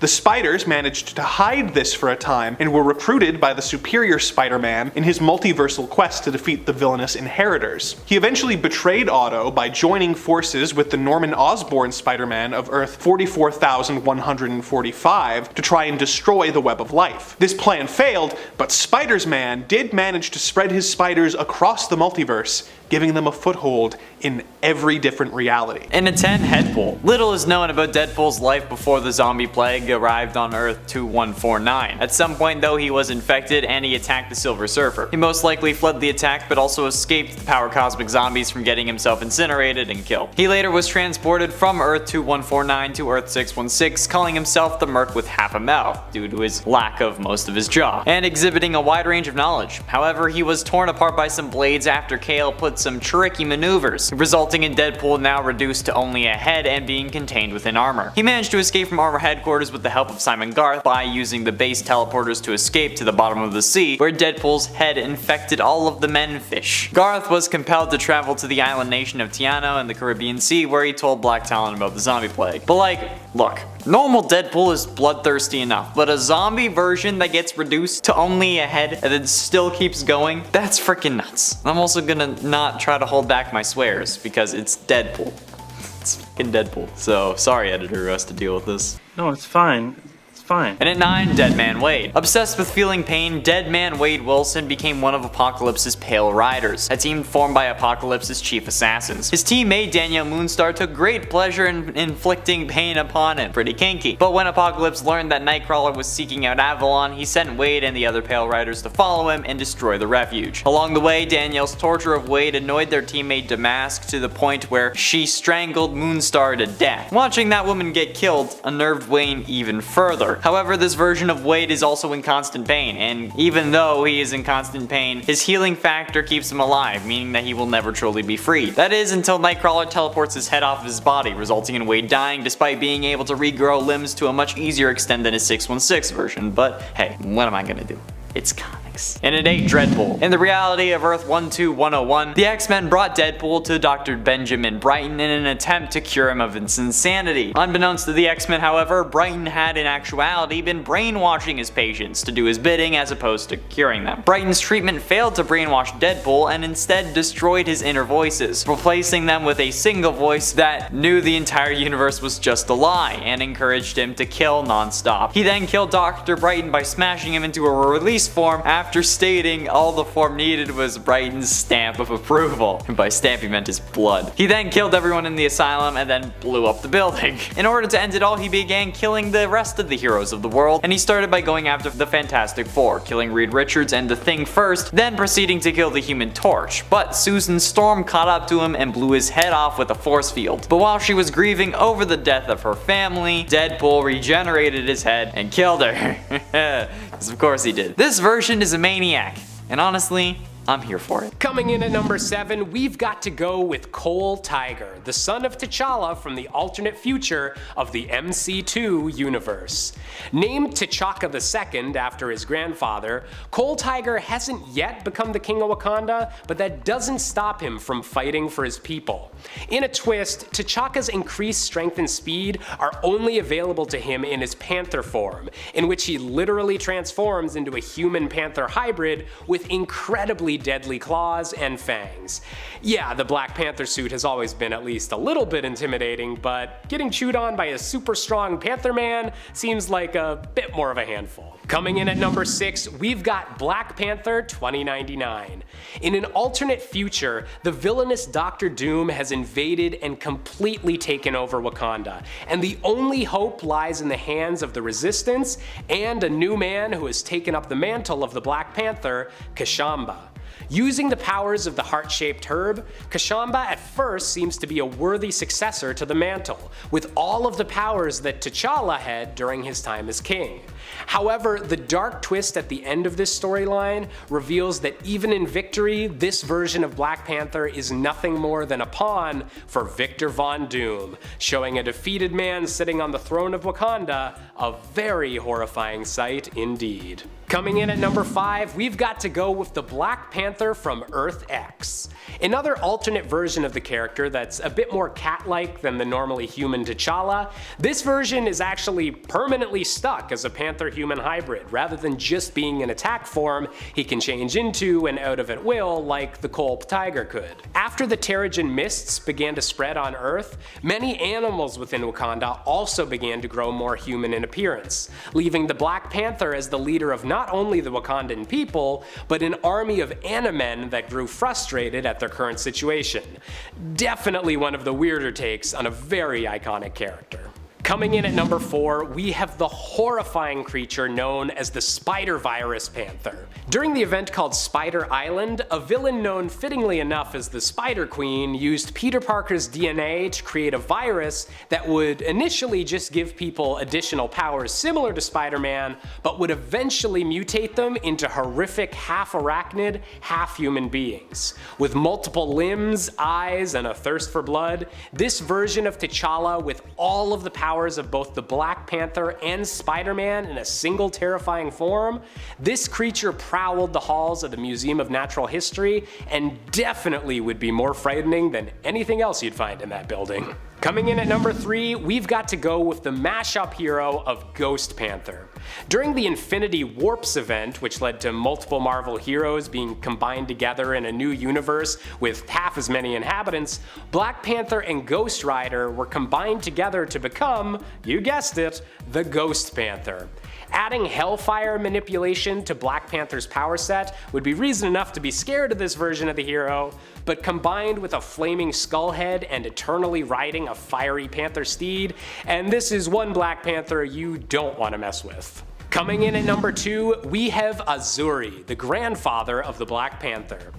The spiders managed to hide this for a time and were recruited by the superior Spider-Man in his multiversal quest to defeat the villainous Inheritors. He eventually betrayed Otto by joining forces with the Norman Osborn Spider-Man of Earth 44,145 to try and destroy the Web of Life. This plan failed, but Spider-Man did manage to spread his spiders across the multiverse, giving them a foothold in every different reality. And a 10, Deadpool. Little is known about Deadpool's life before the zombie plague arrived on Earth 2149. At some point though, he was infected and he attacked the Silver Surfer. He most likely fled the attack but also escaped the power cosmic zombies from getting himself incinerated and killed. He later was transported from Earth 2149 to Earth 616, calling himself the Merc with half a mouth due to his lack of most of his jaw, and exhibiting a wide range of knowledge. However, he was torn apart by some blades after Kale put some tricky maneuvers, resulting in Deadpool now reduced to only a head and being contained within armor. He managed to escape from armor headquarters with the help of Simon Garth by using the base teleporters to escape to the bottom of the sea, where Deadpool's head infected all of the menfish. Garth was compelled to travel to the island nation of Tiano in the Caribbean Sea, where he told Black Talon about the zombie plague. But like, look, normal Deadpool is bloodthirsty enough, but a zombie version that gets reduced to only a head and then still keeps going, that's freaking nuts. I'm also gonna not try to hold back my swears because it's Deadpool. It's fucking Deadpool. So sorry, editor, who has to deal with this. No, it's fine. Fine. And at 9, Dead Man Wade. Obsessed with feeling pain, Dead Man Wade Wilson became one of Apocalypse's Pale Riders, a team formed by Apocalypse's chief assassins. His teammate Danielle Moonstar took great pleasure in inflicting pain upon him, pretty kinky. But when Apocalypse learned that Nightcrawler was seeking out Avalon, he sent Wade and the other Pale Riders to follow him and destroy the refuge. Along the way, Danielle's torture of Wade annoyed their teammate Damask to the point where she strangled Moonstar to death. Watching that woman get killed unnerved Wayne even further. However, this version of Wade is also in constant pain, and even though he is in constant pain, his healing factor keeps him alive, meaning that he will never truly be free. That is until Nightcrawler teleports his head off of his body, resulting in Wade dying despite being able to regrow limbs to a much easier extent than his 616 version. But hey, what am I gonna do? It's comics. And at 8, Dreadpool. In the reality of Earth 12101, the X-Men brought Deadpool to Dr. Benjamin Brighton in an attempt to cure him of his insanity. Unbeknownst to the X-Men, however, Brighton had in actuality been brainwashing his patients to do his bidding as opposed to curing them. Brighton's treatment failed to brainwash Deadpool and instead destroyed his inner voices, replacing them with a single voice that knew the entire universe was just a lie and encouraged him to kill non-stop. He then killed Dr. Brighton by smashing him into a release form after stating all the form needed was Brighton's stamp of approval. And by stamp he meant his blood. He then killed everyone in the asylum and then blew up the building. In order to end it all, he began killing the rest of the heroes of the world, and he started by going after the Fantastic Four, killing Reed Richards and the Thing first, then proceeding to kill the Human Torch. But Susan Storm caught up to him and blew his head off with a force field. But while she was grieving over the death of her family, Deadpool regenerated his head and killed her. Because of course he did. This version is a maniac, and honestly, I'm here for it. Coming in at number 7, we've got to go with Cole Tiger, the son of T'Challa from the alternate future of the MC2 universe. Named T'Chaka II after his grandfather, Cole Tiger hasn't yet become the king of Wakanda, but that doesn't stop him from fighting for his people. In a twist, T'Chaka's increased strength and speed are only available to him in his panther form, in which he literally transforms into a human panther hybrid with incredibly deadly claws and fangs. Yeah, the Black Panther suit has always been at least a little bit intimidating, but getting chewed on by a super strong Panther Man seems like a bit more of a handful. Coming in at number 6, we've got Black Panther 2099. In an alternate future, the villainous Dr. Doom has invaded and completely taken over Wakanda, and the only hope lies in the hands of the Resistance and a new man who has taken up the mantle of the Black Panther, Kashamba. Using the powers of the heart-shaped herb, Kashamba at first seems to be a worthy successor to the mantle, with all of the powers that T'Challa had during his time as king. However, the dark twist at the end of this storyline reveals that even in victory, this version of Black Panther is nothing more than a pawn for Victor Von Doom, showing a defeated man sitting on the throne of Wakanda, a very horrifying sight indeed. Coming in at number 5, we've got to go with the Black Panther from Earth X. Another alternate version of the character that's a bit more cat-like than the normally human T'Challa. This version is actually permanently stuck as a panther-human hybrid, rather than just being an attack form he can change into and out of at will like the Cole Tiger could. After the Terrigen mists began to spread on Earth, many animals within Wakanda also began to grow more human in appearance, leaving the Black Panther as the leader of not only the Wakandan people, but an army of Animen that grew frustrated at their current situation. Definitely one of the weirder takes on a very iconic character. Coming in at number 4, we have the horrifying creature known as the Spider Virus Panther. During the event called Spider Island, a villain known fittingly enough as the Spider Queen used Peter Parker's DNA to create a virus that would initially just give people additional powers similar to Spider-Man, but would eventually mutate them into horrific half-arachnid, half-human beings. With multiple limbs, eyes, and a thirst for blood, this version of T'Challa with all of the powers of both the Black Panther and Spider-Man in a single terrifying form, this creature prowled the halls of the Museum of Natural History and definitely would be more frightening than anything else you'd find in that building. Coming in at number 3, we've got to go with the mashup hero of Ghost Panther. During the Infinity Warps event, which led to multiple Marvel heroes being combined together in a new universe with half as many inhabitants, Black Panther and Ghost Rider were combined together to become, you guessed it, the Ghost Panther. Adding Hellfire manipulation to Black Panther's power set would be reason enough to be scared of this version of the hero, but combined with a flaming skull head and eternally riding a fiery panther steed, and this is one Black Panther you don't want to mess with. Coming in at number 2, we have Azuri, the grandfather of the Black Panther.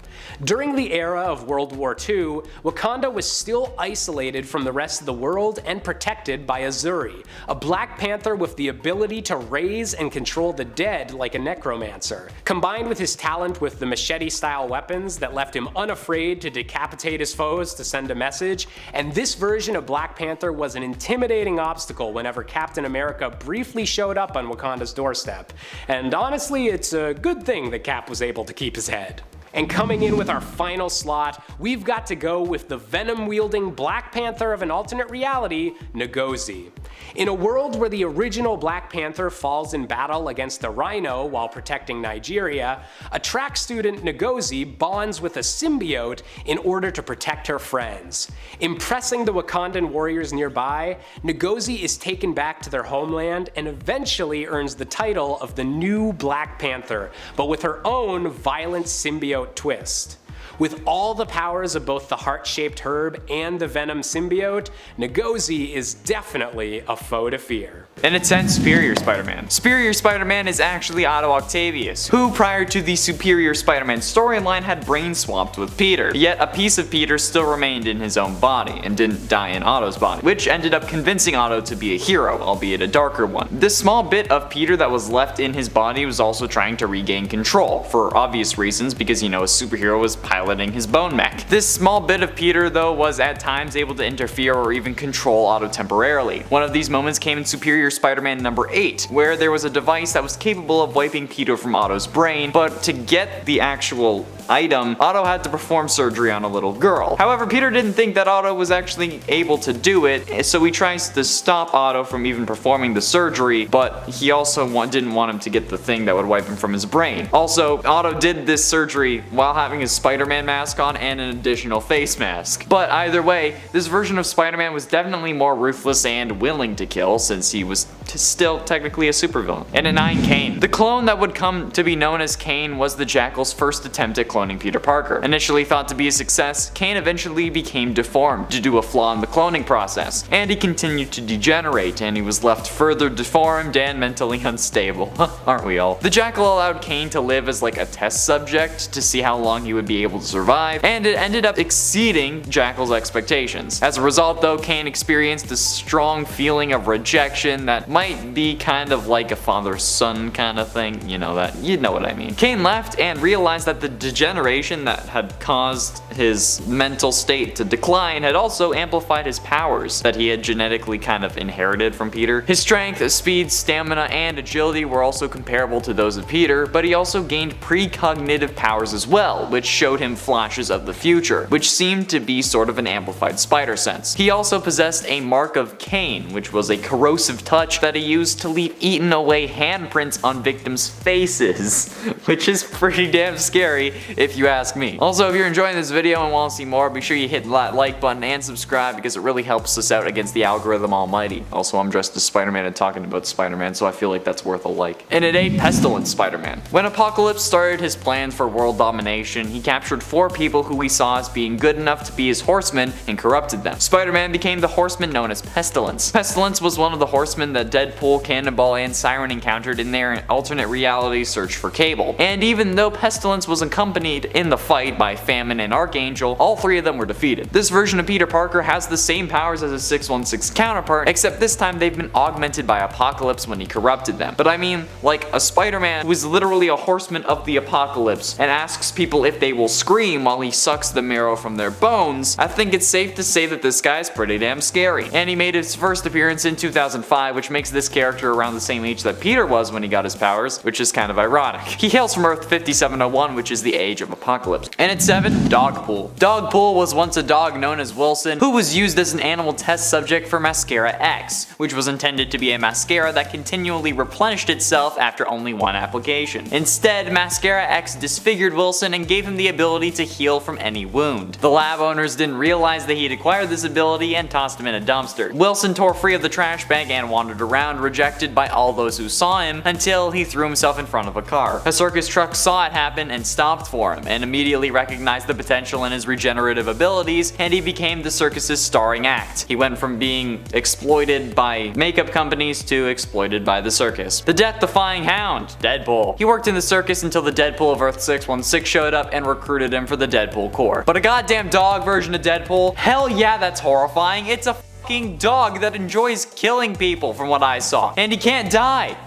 During the era of World War II, Wakanda was still isolated from the rest of the world and protected by Azuri, a Black Panther with the ability to raise and control the dead like a necromancer. Combined with his talent with the machete-style weapons that left him unafraid to decapitate his foes to send a message, and this version of Black Panther was an intimidating obstacle whenever Captain America briefly showed up on Wakanda's doorstep. And honestly, it's a good thing that Cap was able to keep his head. And coming in with our final slot, we've got to go with the venom-wielding Black Panther of an alternate reality, Ngozi. In a world where the original Black Panther falls in battle against the Rhino while protecting Nigeria, a track student Ngozi bonds with a symbiote in order to protect her friends. Impressing the Wakandan warriors nearby, Ngozi is taken back to their homeland and eventually earns the title of the new Black Panther, but with her own violent symbiote twist. With all the powers of both the heart-shaped herb and the venom symbiote, Ngozi is definitely a foe to fear. And it's 10 Superior Spider-Man. Superior Spider-Man is actually Otto Octavius, who prior to the Superior Spider-Man storyline had brain swapped with Peter. Yet a piece of Peter still remained in his own body and didn't die in Otto's body, which ended up convincing Otto to be a hero, albeit a darker one. This small bit of Peter that was left in his body was also trying to regain control, for obvious reasons, because a superhero was piloting his bone mech. This small bit of Peter though was at times able to interfere or even control Otto temporarily. One of these moments came in Superior Spider-Man number 8, where there was a device that was capable of wiping Peter from Otto's brain, but to get the actual item, Otto had to perform surgery on a little girl. However, Peter didn't think that Otto was actually able to do it, so he tries to stop Otto from even performing the surgery, but he also didn't want him to get the thing that would wipe him from his brain. Also, Otto did this surgery while having his Spider-Man mask on and an additional face mask. But either way, this version of Spider-Man was definitely more ruthless and willing to kill, since he was still technically a supervillain. And at 9, Kane. The clone that would come to be known as Kane was the Jackal's first attempt at cloning Peter Parker. Initially thought to be a success, Kane eventually became deformed due to a flaw in the cloning process, and he continued to degenerate, and he was left further deformed and mentally unstable. Aren't we all? The Jackal allowed Kane to live as like a test subject to see how long he would be able to survive, and it ended up exceeding Jackal's expectations. As a result though, Kane experienced a strong feeling of rejection that might be kind of like a father-son kind of thing, you know what I mean. Kane left and realized that the degeneration that had caused his mental state to decline had also amplified his powers that he had genetically kind of inherited from Peter. His strength, speed, stamina, and agility were also comparable to those of Peter, but he also gained precognitive powers as well, which showed him flashes of the future, which seemed to be sort of an amplified spider sense. He also possessed a mark of Cain, which was a corrosive touch that he used to leave eaten away handprints on victims' faces, which is pretty damn scary if you ask me. Also, if you're enjoying this video and want to see more, be sure you hit that like button and subscribe because it really helps us out against the algorithm almighty. Also, I'm dressed as Spider-Man and talking about Spider-Man, so I feel like that's worth a like. And at 8, Pestilence Spider-Man. When Apocalypse started his plans for world domination, he captured 4 people who he saw as being good enough to be his horsemen and corrupted them. Spider-Man became the horseman known as Pestilence. Pestilence was one of the horsemen that Deadpool, Cannonball, and Siren encountered in their alternate reality search for Cable. And even though Pestilence was accompanied in the fight by Famine and Archangel, all 3 of them were defeated. This version of Peter Parker has the same powers as his 616 counterpart, except this time they've been augmented by Apocalypse when he corrupted them. But I mean, like a Spider-Man who is literally a horseman of the apocalypse and asks people if they will scream while he sucks the marrow from their bones, I think it's safe to say that this guy's pretty damn scary. And he made his first appearance in 2005, which makes this character around the same age that Peter was when he got his powers, which is kind of ironic. He hails from Earth 5701, which is the age of Apocalypse. And at 7, Dogpool. Dogpool was once a dog known as Wilson, who was used as an animal test subject for Mascara X, which was intended to be a mascara that continually replenished itself after only one application. Instead, Mascara X disfigured Wilson and gave him the ability to heal from any wound. The lab owners didn't realize that he had acquired this ability and tossed him in a dumpster. Wilson tore free of the trash bag and wandered around, rejected by all those who saw him, until he threw himself in front of a car. A circus truck saw it happen and stopped for him, and immediately recognized the potential in his regenerative abilities, and he became the circus's starring act. He went from being exploited by makeup companies to exploited by the circus. The death-defying hound, Deadpool. He worked in the circus until the Deadpool of Earth 616 showed up and recruited him for the Deadpool Corps. But a goddamn dog version of Deadpool? Hell yeah, that's horrifying. It's a fucking dog that enjoys killing people from what I saw. And he can't die.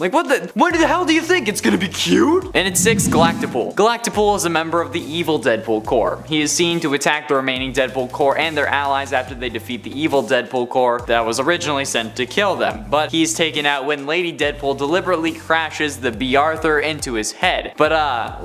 Like what the hell do you think? It's gonna be cute? And at 6, Galactipool. Galactipool is a member of the evil Deadpool Corps. He is seen to attack the remaining Deadpool Corps and their allies after they defeat the evil Deadpool Corps that was originally sent to kill them. But he's taken out when Lady Deadpool deliberately crashes the B. Arthur into his head. But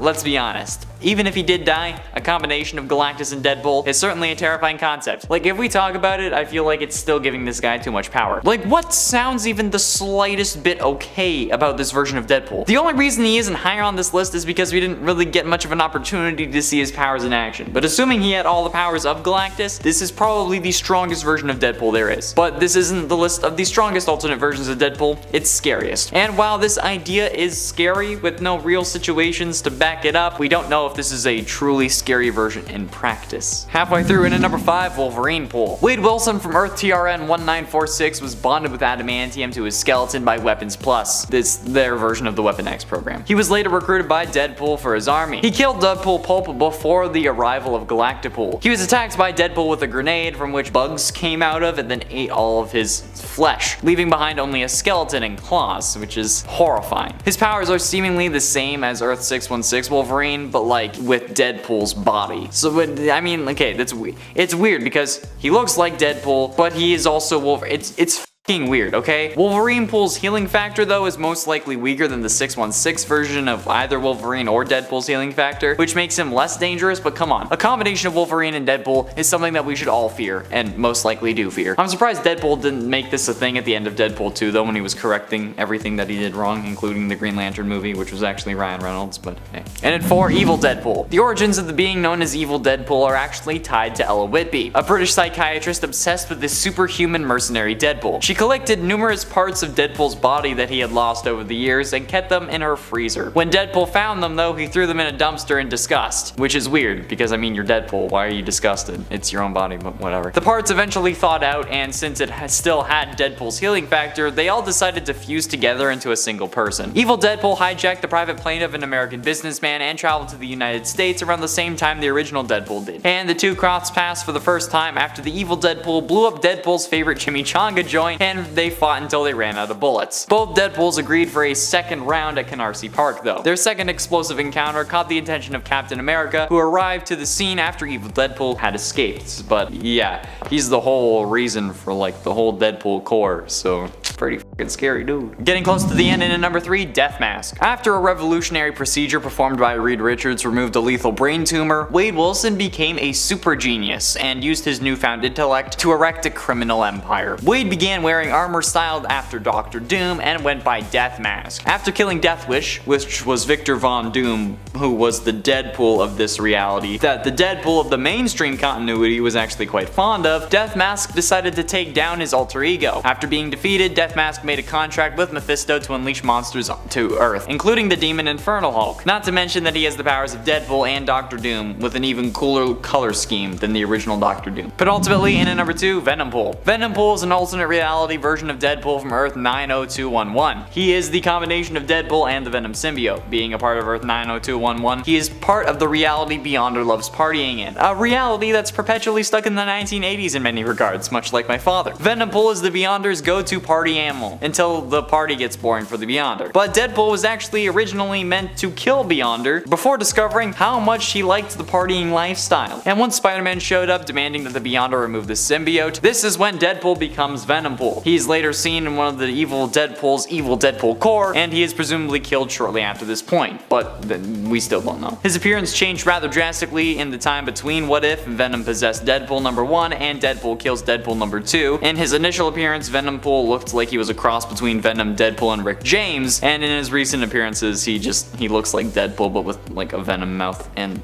let's be honest. Even if he did die, a combination of Galactus and Deadpool is certainly a terrifying concept. Like, if we talk about it, I feel like it's still giving this guy too much power. Like, what sounds even the slightest bit okay about this version of Deadpool? The only reason he isn't higher on this list is because we didn't really get much of an opportunity to see his powers in action. But assuming he had all the powers of Galactus, this is probably the strongest version of Deadpool there is. But this isn't the list of the strongest alternate versions of Deadpool, it's scariest. And while this idea is scary with no real situations to back it up, we don't know if this is a truly scary version in practice. Halfway through, in at number 5, Wolverine pool. Wade Wilson from Earth TRN 1946 was bonded with adamantium to his skeleton by Weapons Plus, their version of the Weapon X program. He was later recruited by Deadpool for his army. He killed Deadpool Pulp before the arrival of Galactipool. He was attacked by Deadpool with a grenade from which bugs came out of and then ate all of his flesh, leaving behind only a skeleton and claws, which is horrifying. His powers are seemingly the same as Earth 616 Wolverine, but like with Deadpool's body. So, I mean, okay, it's weird because he looks like Deadpool, but he is also Wolverine. It's f***ing weird, okay? Wolverine Pool's healing factor though is most likely weaker than the 616 version of either Wolverine or Deadpool's healing factor, which makes him less dangerous, but come on. A combination of Wolverine and Deadpool is something that we should all fear, and most likely do fear. I'm surprised Deadpool didn't make this a thing at the end of Deadpool 2 though, when he was correcting everything that he did wrong, including the Green Lantern movie, which was actually Ryan Reynolds, but hey. And at 4, Evil Deadpool. The origins of the being known as Evil Deadpool are actually tied to Ella Whitby, a British psychiatrist obsessed with this superhuman mercenary Deadpool. She collected numerous parts of Deadpool's body that he had lost over the years and kept them in her freezer. When Deadpool found them though, he threw them in a dumpster in disgust, which is weird because I mean, you're Deadpool, why are you disgusted? It's your own body, but whatever. The parts eventually thawed out, and since it still had Deadpool's healing factor, they all decided to fuse together into a single person. Evil Deadpool hijacked the private plane of an American businessman and traveled to the United States around the same time the original Deadpool did. And the two crossed paths for the first time after the Evil Deadpool blew up Deadpool's favorite chimichanga joint, and they fought until they ran out of bullets. Both Deadpools agreed for a second round at Canarsie Park though. Their second explosive encounter caught the attention of Captain America, who arrived to the scene after Evil Deadpool had escaped. But yeah, he's the whole reason for like the whole Deadpool core, so pretty fucking scary dude. Getting close to the end, and at number 3, Death Mask. After a revolutionary procedure performed by Reed Richards removed a lethal brain tumor, Wade Wilson became a super genius and used his newfound intellect to erect a criminal empire. Wade began wearing armor styled after Dr. Doom and went by Death Mask. After killing Death Wish, which was Victor Von Doom, who was the Deadpool of this reality that the Deadpool of the mainstream continuity was actually quite fond of, Death Mask decided to take down his alter ego. After being defeated, Death Mask made a contract with Mephisto to unleash monsters to Earth, including the demon Infernal Hulk. Not to mention that he has the powers of Deadpool and Dr. Doom, with an even cooler color scheme than the original Dr. Doom. But ultimately, in at number 2, Venom Pool. Venom Pool is an alternate reality version of Deadpool from Earth 90211. He is the combination of Deadpool and the Venom symbiote. Being a part of Earth 90211, he is part of the reality Beyonder loves partying in. A reality that's perpetually stuck in the 1980s in many regards, much like my father. Venom Pool is the Beyonder's go-to party animal, until the party gets boring for the Beyonder. But Deadpool was actually originally meant to kill Beyonder before discovering how much he liked the partying lifestyle. And once Spider-Man showed up demanding that the Beyonder remove the symbiote, this is when Deadpool becomes Venom Pool. He is later seen in one of the evil Deadpool's evil Deadpool core, and he is presumably killed shortly after this point, but we still don't know. His appearance changed rather drastically in the time between What If Venom possessed Deadpool number 1 and Deadpool kills Deadpool number 2. In his initial appearance, Venom Pool looked like he was a cross between Venom, Deadpool, and Rick James, and in his recent appearances, he looks like Deadpool but with like a Venom mouth and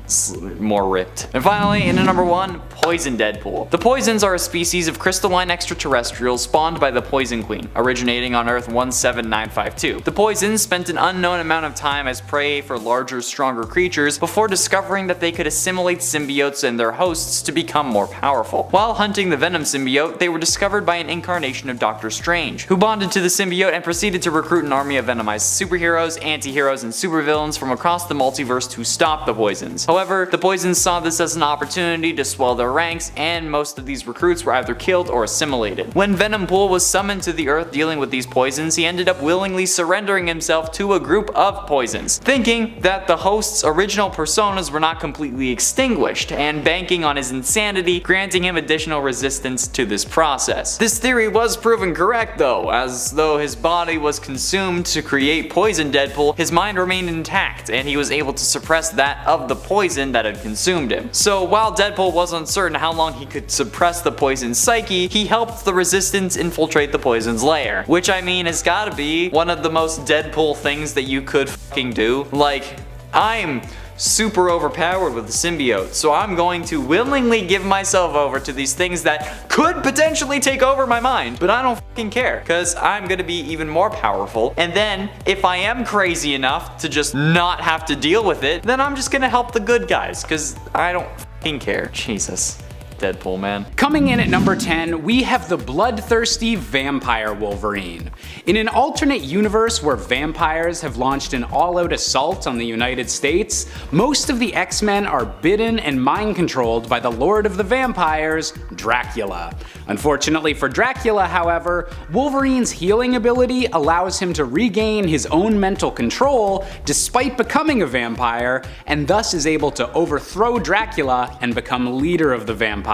more ripped. And finally, in at number 1, Poison Deadpool. The Poisons are a species of crystalline extraterrestrials spawned by the Poison Queen, originating on Earth 17952. The Poisons spent an unknown amount of time as prey for larger, stronger creatures before discovering that they could assimilate symbiotes and their hosts to become more powerful. While hunting the Venom symbiote, they were discovered by an incarnation of Doctor Strange, who bonded to the symbiote and proceeded to recruit an army of venomized superheroes, anti-heroes, and supervillains from across the multiverse to stop the Poisons. However, the Poisons saw this as an opportunity to swell their ranks, and most of these recruits were either killed or assimilated. When Venom Pool was summoned to the Earth dealing with these Poisons, he ended up willingly surrendering himself to a group of Poisons, thinking that the host's original personas were not completely extinguished, and banking on his insanity, granting him additional resistance to this process. This theory was proven correct though, as as though his body was consumed to create poison Deadpool, his mind remained intact, and he was able to suppress that of the poison that had consumed him. So while Deadpool was uncertain how long he could suppress the poison's psyche, he helped the Resistance infiltrate the poison's lair. Which, I mean, has gotta be one of the most Deadpool things that you could fucking do. Like, I'm super overpowered with the symbiote, so I'm going to willingly give myself over to these things that could potentially take over my mind, but I don't fucking care, because I'm gonna be even more powerful, and then if I am crazy enough to just not have to deal with it, then I'm just gonna help the good guys, because I don't fucking care. Jesus. Deadpool, man. Coming in at number 10, we have the bloodthirsty vampire Wolverine. In an alternate universe where vampires have launched an all-out assault on the United States, most of the X-Men are bidden and mind-controlled by the Lord of the Vampires, Dracula. Unfortunately for Dracula, however, Wolverine's healing ability allows him to regain his own mental control despite becoming a vampire, and thus is able to overthrow Dracula and become leader of the vampires.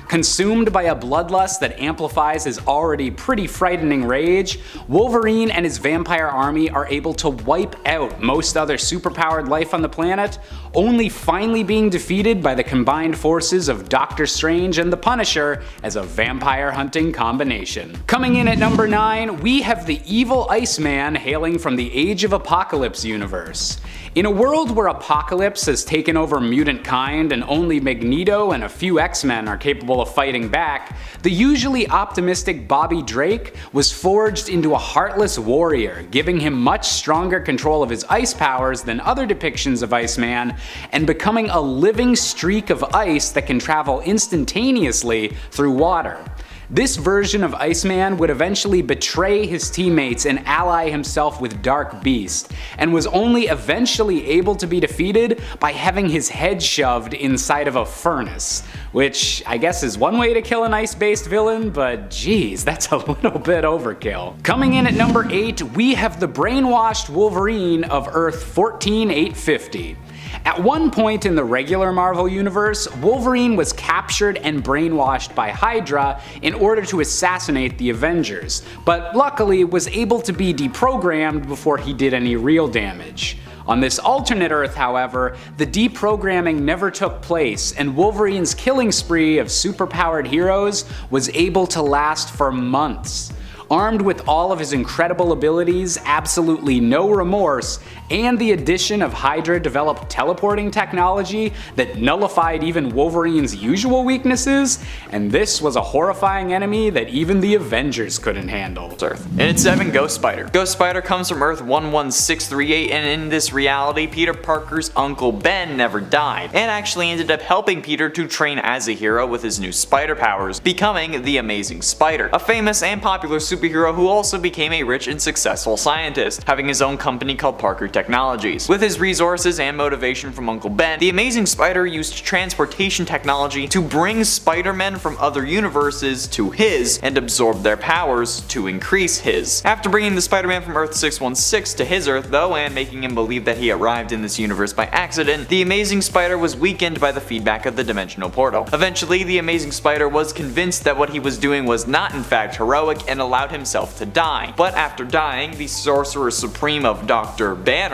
Consumed by a bloodlust that amplifies his already pretty frightening rage, Wolverine and his vampire army are able to wipe out most other superpowered life on the planet, only finally being defeated by the combined forces of Doctor Strange and the Punisher as a vampire hunting combination. Coming in at number 9, we have the evil Iceman hailing from the Age of Apocalypse universe. In a world where Apocalypse has taken over mutant kind and only Magneto and a few X-Men are capable of fighting back, the usually optimistic Bobby Drake was forged into a heartless warrior, giving him much stronger control of his ice powers than other depictions of Iceman, and becoming a living streak of ice that can travel instantaneously through water. This version of Iceman would eventually betray his teammates and ally himself with Dark Beast, and was only eventually able to be defeated by having his head shoved inside of a furnace, which I guess is one way to kill an ice-based villain, but geez, that's a little bit overkill. Coming in at number 8, we have the brainwashed Wolverine of Earth 14850. At one point in the regular Marvel Universe, Wolverine was captured and brainwashed by Hydra in order to assassinate the Avengers, but luckily was able to be deprogrammed before he did any real damage. On this alternate Earth, however, the deprogramming never took place, and Wolverine's killing spree of superpowered heroes was able to last for months. Armed with all of his incredible abilities, absolutely no remorse, and the addition of Hydra-developed teleporting technology that nullified even Wolverine's usual weaknesses, and this was a horrifying enemy that even the Avengers couldn't handle. Earth. And it's 7, Ghost Spider. Ghost Spider comes from Earth 11638, and in this reality, Peter Parker's Uncle Ben never died, and actually ended up helping Peter to train as a hero with his new spider powers, becoming the Amazing Spider, a famous and popular superhero who also became a rich and successful scientist, having his own company called Parker Technologies. With his resources and motivation from Uncle Ben, the Amazing Spider used transportation technology to bring Spider-Men from other universes to his and absorb their powers to increase his. After bringing the Spider-Man from Earth 616 to his Earth though, and making him believe that he arrived in this universe by accident, the Amazing Spider was weakened by the feedback of the dimensional portal. Eventually, the Amazing Spider was convinced that what he was doing was not in fact heroic and allowed himself to die. But after dying, the Sorcerer Supreme of Dr. Banner,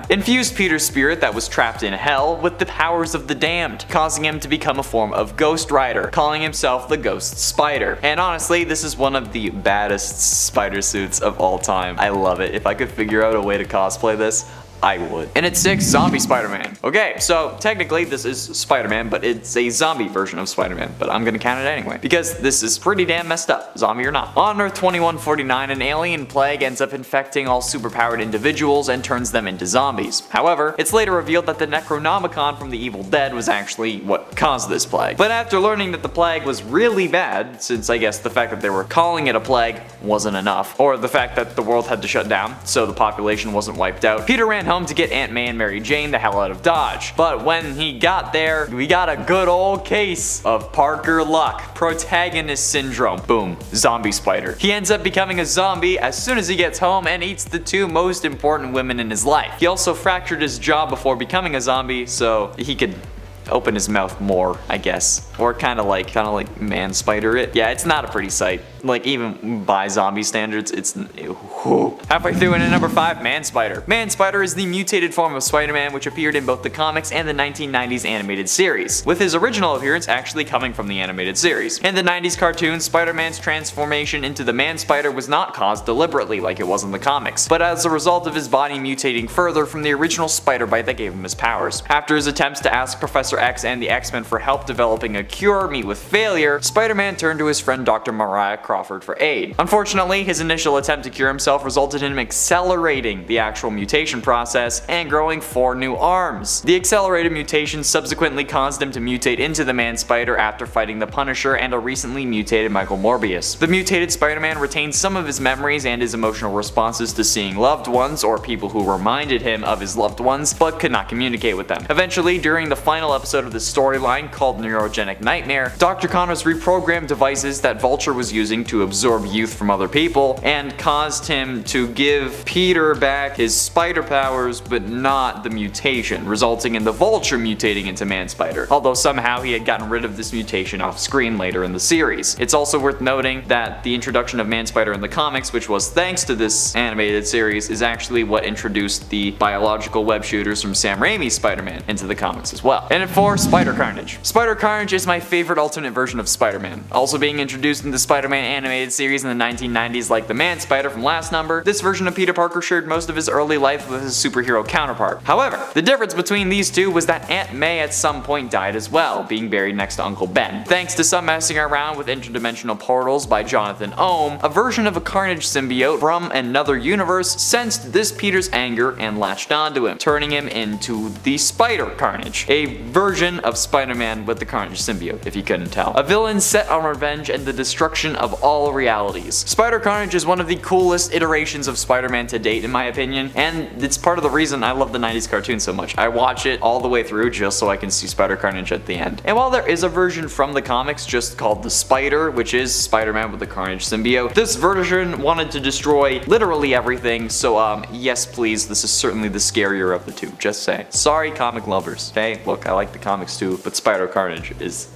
infused Peter's spirit that was trapped in hell with the powers of the damned, causing him to become a form of Ghost Rider, calling himself the Ghost Spider. And honestly, this is one of the baddest spider suits of all time. I love it. If I could figure out a way to cosplay this, I would. And it's 6, Zombie Spider-Man. Okay, so technically this is Spider-Man, but it's a zombie version of Spider-Man, but I'm gonna count it anyway, because this is pretty damn messed up, zombie or not. On Earth 2149, an alien plague ends up infecting all superpowered individuals and turns them into zombies. However, it's later revealed that the Necronomicon from the Evil Dead was actually what caused this plague. But after learning that the plague was really bad, since I guess the fact that they were calling it a plague wasn't enough, or the fact that the world had to shut down, so the population wasn't wiped out, Peter ran home to get Aunt May and Mary Jane the hell out of Dodge. But when he got there, we got a good old case of Parker Luck, protagonist syndrome. Boom, zombie spider. He ends up becoming a zombie as soon as he gets home and eats the 2 most important women in his life. He also fractured his jaw before becoming a zombie so he could open his mouth more, I guess. Or kinda like man spider it. Yeah, it's not a pretty sight. Like, even by zombie standards, it's whew. Halfway through in at number 5, Man-Spider. Man-Spider is the mutated form of Spider-Man which appeared in both the comics and the 1990s animated series, with his original appearance actually coming from the animated series. In the 90s cartoon, Spider-Man's transformation into the Man-Spider was not caused deliberately like it was in the comics, but as a result of his body mutating further from the original spider bite that gave him his powers. After his attempts to ask Professor X and the X-Men for help developing a cure meet with failure, Spider-Man turned to his friend Dr. Mariah Crawford for aid. Unfortunately, his initial attempt to cure himself resulted in him accelerating the actual mutation process and growing 4 new arms. The accelerated mutation subsequently caused him to mutate into the Man-Spider after fighting the Punisher and a recently mutated Michael Morbius. The mutated Spider-Man retained some of his memories and his emotional responses to seeing loved ones or people who reminded him of his loved ones but could not communicate with them. Eventually, during the final episode of the storyline called Neurogenic Nightmare, Dr. Connors reprogrammed devices that Vulture was using to absorb youth from other people and caused him to give Peter back his spider powers but not the mutation, resulting in the Vulture mutating into Man-Spider, although somehow he had gotten rid of this mutation off screen later in the series. It's also worth noting that the introduction of Man-Spider in the comics, which was thanks to this animated series, is actually what introduced the biological web shooters from Sam Raimi's Spider-Man into the comics as well. And at 4, Spider Carnage. Spider Carnage is my favorite alternate version of Spider-Man. Also being introduced in the Spider-Man animated series in the 1990s like the Man-Spider from last number, this version of Peter Parker shared most of his early life with his superhero counterpart. However, the difference between these two was that Aunt May at some point died as well, being buried next to Uncle Ben. Thanks to some messing around with interdimensional portals by Jonathan Ohm, a version of a Carnage symbiote from another universe sensed this Peter's anger and latched onto him, turning him into the Spider Carnage, a version of Spider-Man with the Carnage symbiote, if you couldn't tell. A villain set on revenge and the destruction of all realities. Spider Carnage is one of the coolest iterations of Spider-Man to date in my opinion, and it's part of the reason I love the 90s cartoon so much. I watch it all the way through just so I can see Spider Carnage at the end. And while there is a version from the comics just called the Spider, which is Spider-Man with the Carnage symbiote, this version wanted to destroy literally everything, so yes please, this is certainly the scarier of the two, just saying. Sorry comic lovers, okay? Look, I like the comics too, but Spider Carnage is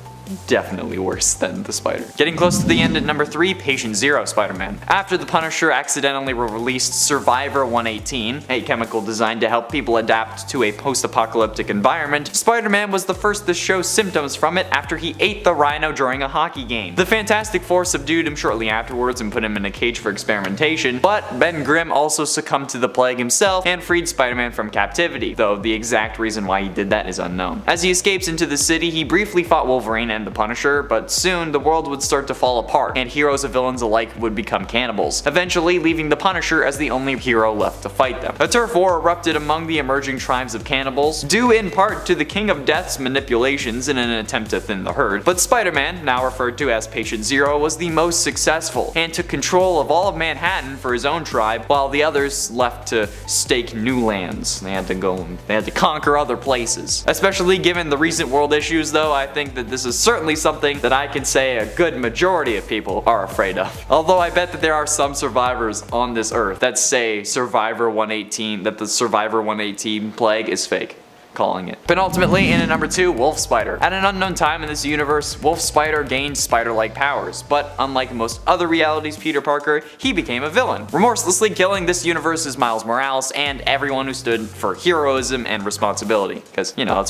definitely worse than the Spider. Getting close to the end at number 3, Patient Zero Spider-Man. After the Punisher accidentally released Survivor 118, a chemical designed to help people adapt to a post-apocalyptic environment, Spider-Man was the first to show symptoms from it after he ate the rhino during a hockey game. The Fantastic Four subdued him shortly afterwards and put him in a cage for experimentation, but Ben Grimm also succumbed to the plague himself and freed Spider-Man from captivity, though the exact reason why he did that is unknown. As he escapes into the city, he briefly fought Wolverine and the Punisher, but soon the world would start to fall apart, and heroes and villains alike would become cannibals, eventually leaving the Punisher as the only hero left to fight them. A turf war erupted among the emerging tribes of cannibals, due in part to the King of Death's manipulations in an attempt to thin the herd, but Spider-Man, now referred to as Patient Zero, was the most successful, and took control of all of Manhattan for his own tribe, while the others left to stake new lands. They had to conquer other places. Especially given the recent world issues though, I think that this is certainly something that I can say a good majority of people are afraid of. Although I bet that there are some survivors on this earth that say Survivor 118, that the Survivor 118 plague is fake. Calling it. Penultimately, in at number 2, Wolf Spider. At an unknown time in this universe, Wolf Spider gained spider-like powers, but unlike most other realities Peter Parker, he became a villain, remorselessly killing this universe's Miles Morales and everyone who stood for heroism and responsibility. Because, you know,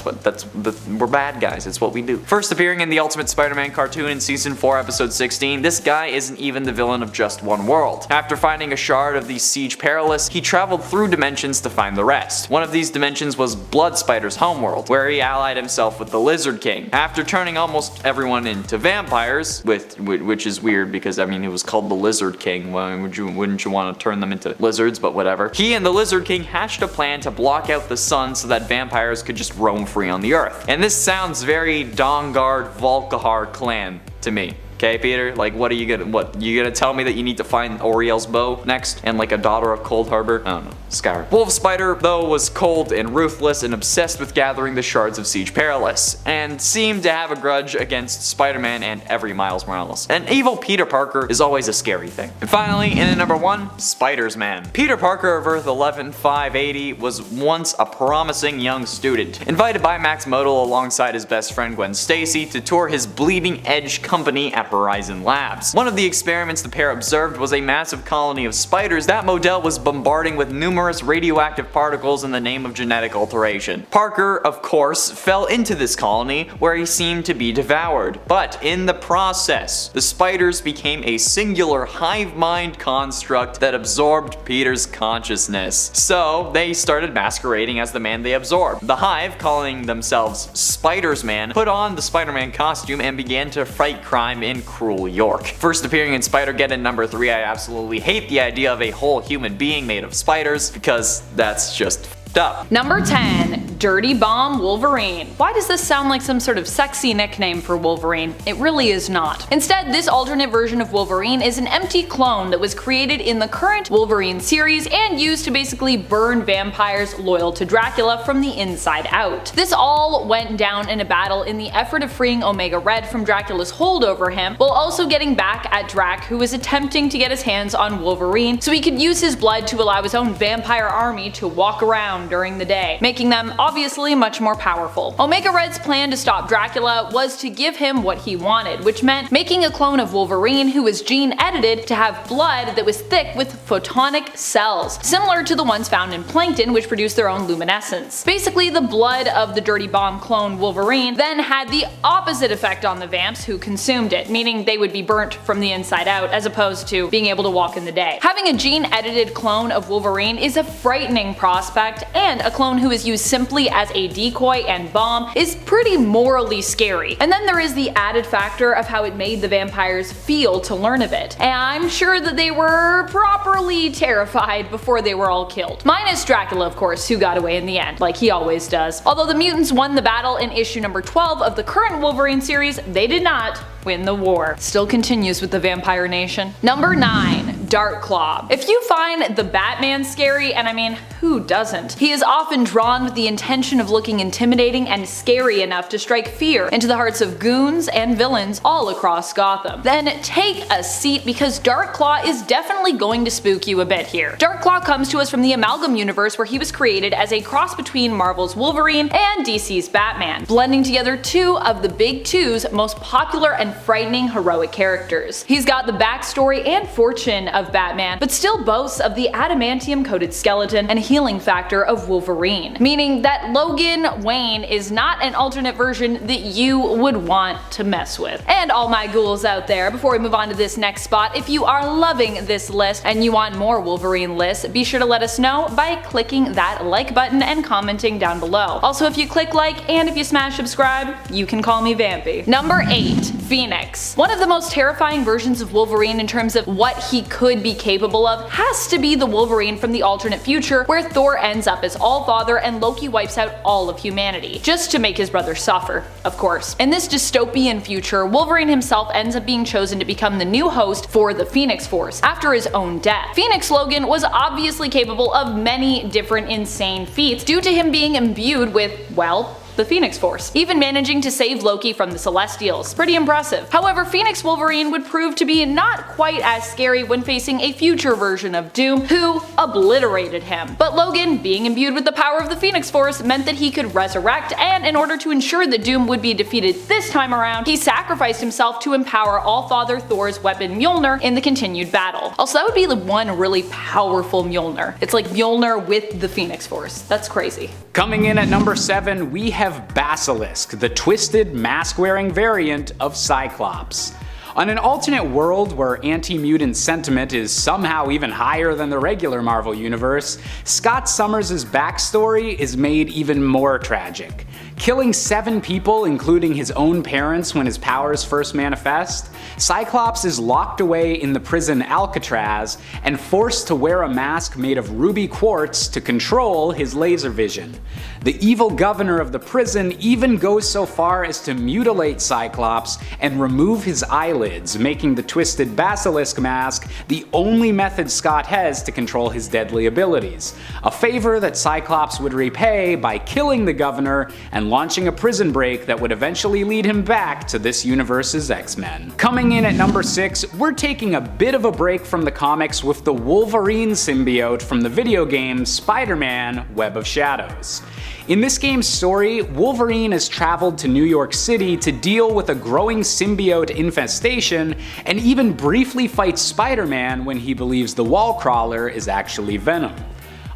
we're bad guys, it's what we do. First appearing in the Ultimate Spider-Man cartoon in Season 4, Episode 16, this guy isn't even the villain of just one world. After finding a shard of the Siege Perilous, he traveled through dimensions to find the rest. One of these dimensions was Blood Spider's homeworld, where he allied himself with the Lizard King. After turning almost everyone into vampires, which is weird because I mean it was called the Lizard King, well, wouldn't you want to turn them into lizards, but whatever. He and the Lizard King hatched a plan to block out the sun so that vampires could just roam free on the earth. And this sounds very Dawnguard Volkihar clan to me. Okay, Peter? Like, you gonna tell me that you need to find Oriel's bow next? And like a daughter of Cold Harbor? I don't know. Skyrim. Wolf Spider, though, was cold and ruthless and obsessed with gathering the shards of Siege Perilous, and seemed to have a grudge against Spider-Man and every Miles Morales. An evil Peter Parker is always a scary thing. And finally, in at number 1, Spider-Man. Peter Parker of Earth 11580 was once a promising young student, invited by Max Modal alongside his best friend Gwen Stacy to tour his Bleeding Edge company at Horizon Labs. One of the experiments the pair observed was a massive colony of spiders that Modell was bombarding with numerous radioactive particles in the name of genetic alteration. Parker, of course, fell into this colony where he seemed to be devoured, but in the process, the spiders became a singular hive mind construct that absorbed Peter's consciousness. So they started masquerading as the man they absorbed. The Hive, calling themselves Spidersman, put on the Spider-Man costume and began to fight crime in cruel York. First appearing in Spider-Geddon number 3, I absolutely hate the idea of a whole human being made of spiders, because that's just up. Number 10, Dirty Bomb Wolverine. Why does this sound like some sort of sexy nickname for Wolverine? It really is not. Instead, this alternate version of Wolverine is an empty clone that was created in the current Wolverine series and used to basically burn vampires loyal to Dracula from the inside out. This all went down in a battle in the effort of freeing Omega Red from Dracula's hold over him, while also getting back at Drac, who was attempting to get his hands on Wolverine so he could use his blood to allow his own vampire army to walk around during the day, making them obviously much more powerful. Omega Red's plan to stop Dracula was to give him what he wanted, which meant making a clone of Wolverine who was gene edited to have blood that was thick with photonic cells, similar to the ones found in plankton, which produce their own luminescence. Basically, the blood of the Dirty Bomb clone Wolverine then had the opposite effect on the vamps who consumed it, meaning they would be burnt from the inside out as opposed to being able to walk in the day. Having a gene edited clone of Wolverine is a frightening prospect, and a clone who is used simply as a decoy and bomb is pretty morally scary. And then there is the added factor of how it made the vampires feel to learn of it. And I'm sure that they were properly terrified before they were all killed. Minus Dracula, of course, who got away in the end, like he always does. Although the mutants won the battle in issue number 12 of the current Wolverine series, they did not win the war. Still continues with the Vampire Nation. Number 9, Darkclaw. If you find the Batman scary, and I mean, who doesn't? He is often drawn with the intention of looking intimidating and scary enough to strike fear into the hearts of goons and villains all across Gotham. Then take a seat, because Darkclaw is definitely going to spook you a bit here. Darkclaw comes to us from the Amalgam universe, where he was created as a cross between Marvel's Wolverine and DC's Batman, blending together two of the big two's most popular and frightening heroic characters. He's got the backstory and fortune of Batman, but still boasts of the adamantium-coated skeleton and healing factor of Wolverine, meaning that Logan Wayne is not an alternate version that you would want to mess with. And all my ghouls out there, before we move on to this next spot, if you are loving this list and you want more Wolverine lists, be sure to let us know by clicking that like button and commenting down below. Also, if you click like and if you smash subscribe, you can call me Vampy. Number 8, Phoenix. One of the most terrifying versions of Wolverine in terms of what he could be capable of has to be the Wolverine from the alternate future, where Thor ends up as Allfather and Loki wipes out all of humanity, just to make his brother suffer, of course. In this dystopian future, Wolverine himself ends up being chosen to become the new host for the Phoenix Force after his own death. Phoenix Logan was obviously capable of many different insane feats due to him being imbued with, well, the Phoenix Force, even managing to save Loki from the Celestials. Pretty impressive. However, Phoenix Wolverine would prove to be not quite as scary when facing a future version of Doom, who obliterated him. But Logan, being imbued with the power of the Phoenix Force, meant that he could resurrect, and in order to ensure that Doom would be defeated this time around, he sacrificed himself to empower Allfather Thor's weapon Mjolnir in the continued battle. Also, that would be the one really powerful Mjolnir. It's like Mjolnir with the Phoenix Force. That's crazy. Coming in at number 7, we have Basilisk, the twisted, mask-wearing variant of Cyclops. On an alternate world where anti-mutant sentiment is somehow even higher than the regular Marvel Universe, Scott Summers' backstory is made even more tragic. Killing 7 people, including his own parents when his powers first manifest, Cyclops is locked away in the prison Alcatraz and forced to wear a mask made of ruby quartz to control his laser vision. The evil governor of the prison even goes so far as to mutilate Cyclops and remove his eyelids, making the twisted basilisk mask the only method Scott has to control his deadly abilities. A favor that Cyclops would repay by killing the governor and launching a prison break that would eventually lead him back to this universe's X-Men. Coming in at number 6, we're taking a bit of a break from the comics with the Wolverine symbiote from the video game Spider-Man: Web of Shadows. In this game's story, Wolverine has traveled to New York City to deal with a growing symbiote infestation and even briefly fights Spider-Man when he believes the wall crawler is actually Venom.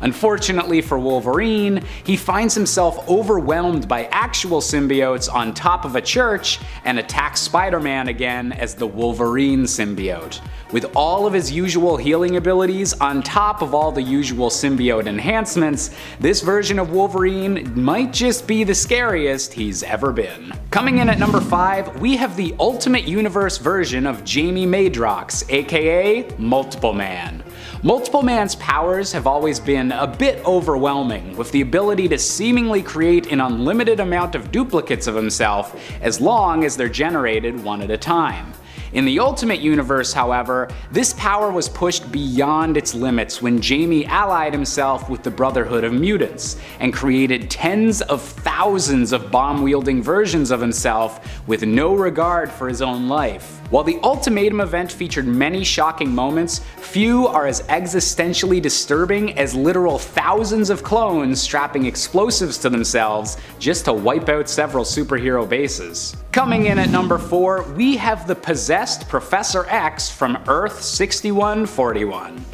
Unfortunately for Wolverine, he finds himself overwhelmed by actual symbiotes on top of a church and attacks Spider-Man again as the Wolverine symbiote. With all of his usual healing abilities on top of all the usual symbiote enhancements, this version of Wolverine might just be the scariest he's ever been. Coming in at number 5, we have the Ultimate Universe version of Jamie Madrox, aka Multiple Man. Multiple Man's powers have always been a bit overwhelming, with the ability to seemingly create an unlimited amount of duplicates of himself as long as they're generated one at a time. In the Ultimate Universe, however, this power was pushed beyond its limits when Jamie allied himself with the Brotherhood of Mutants and created tens of thousands of bomb-wielding versions of himself with no regard for his own life. While the Ultimatum event featured many shocking moments, few are as existentially disturbing as literal thousands of clones strapping explosives to themselves just to wipe out several superhero bases. Coming in at number 4, we have the possessed Professor X from Earth 6141.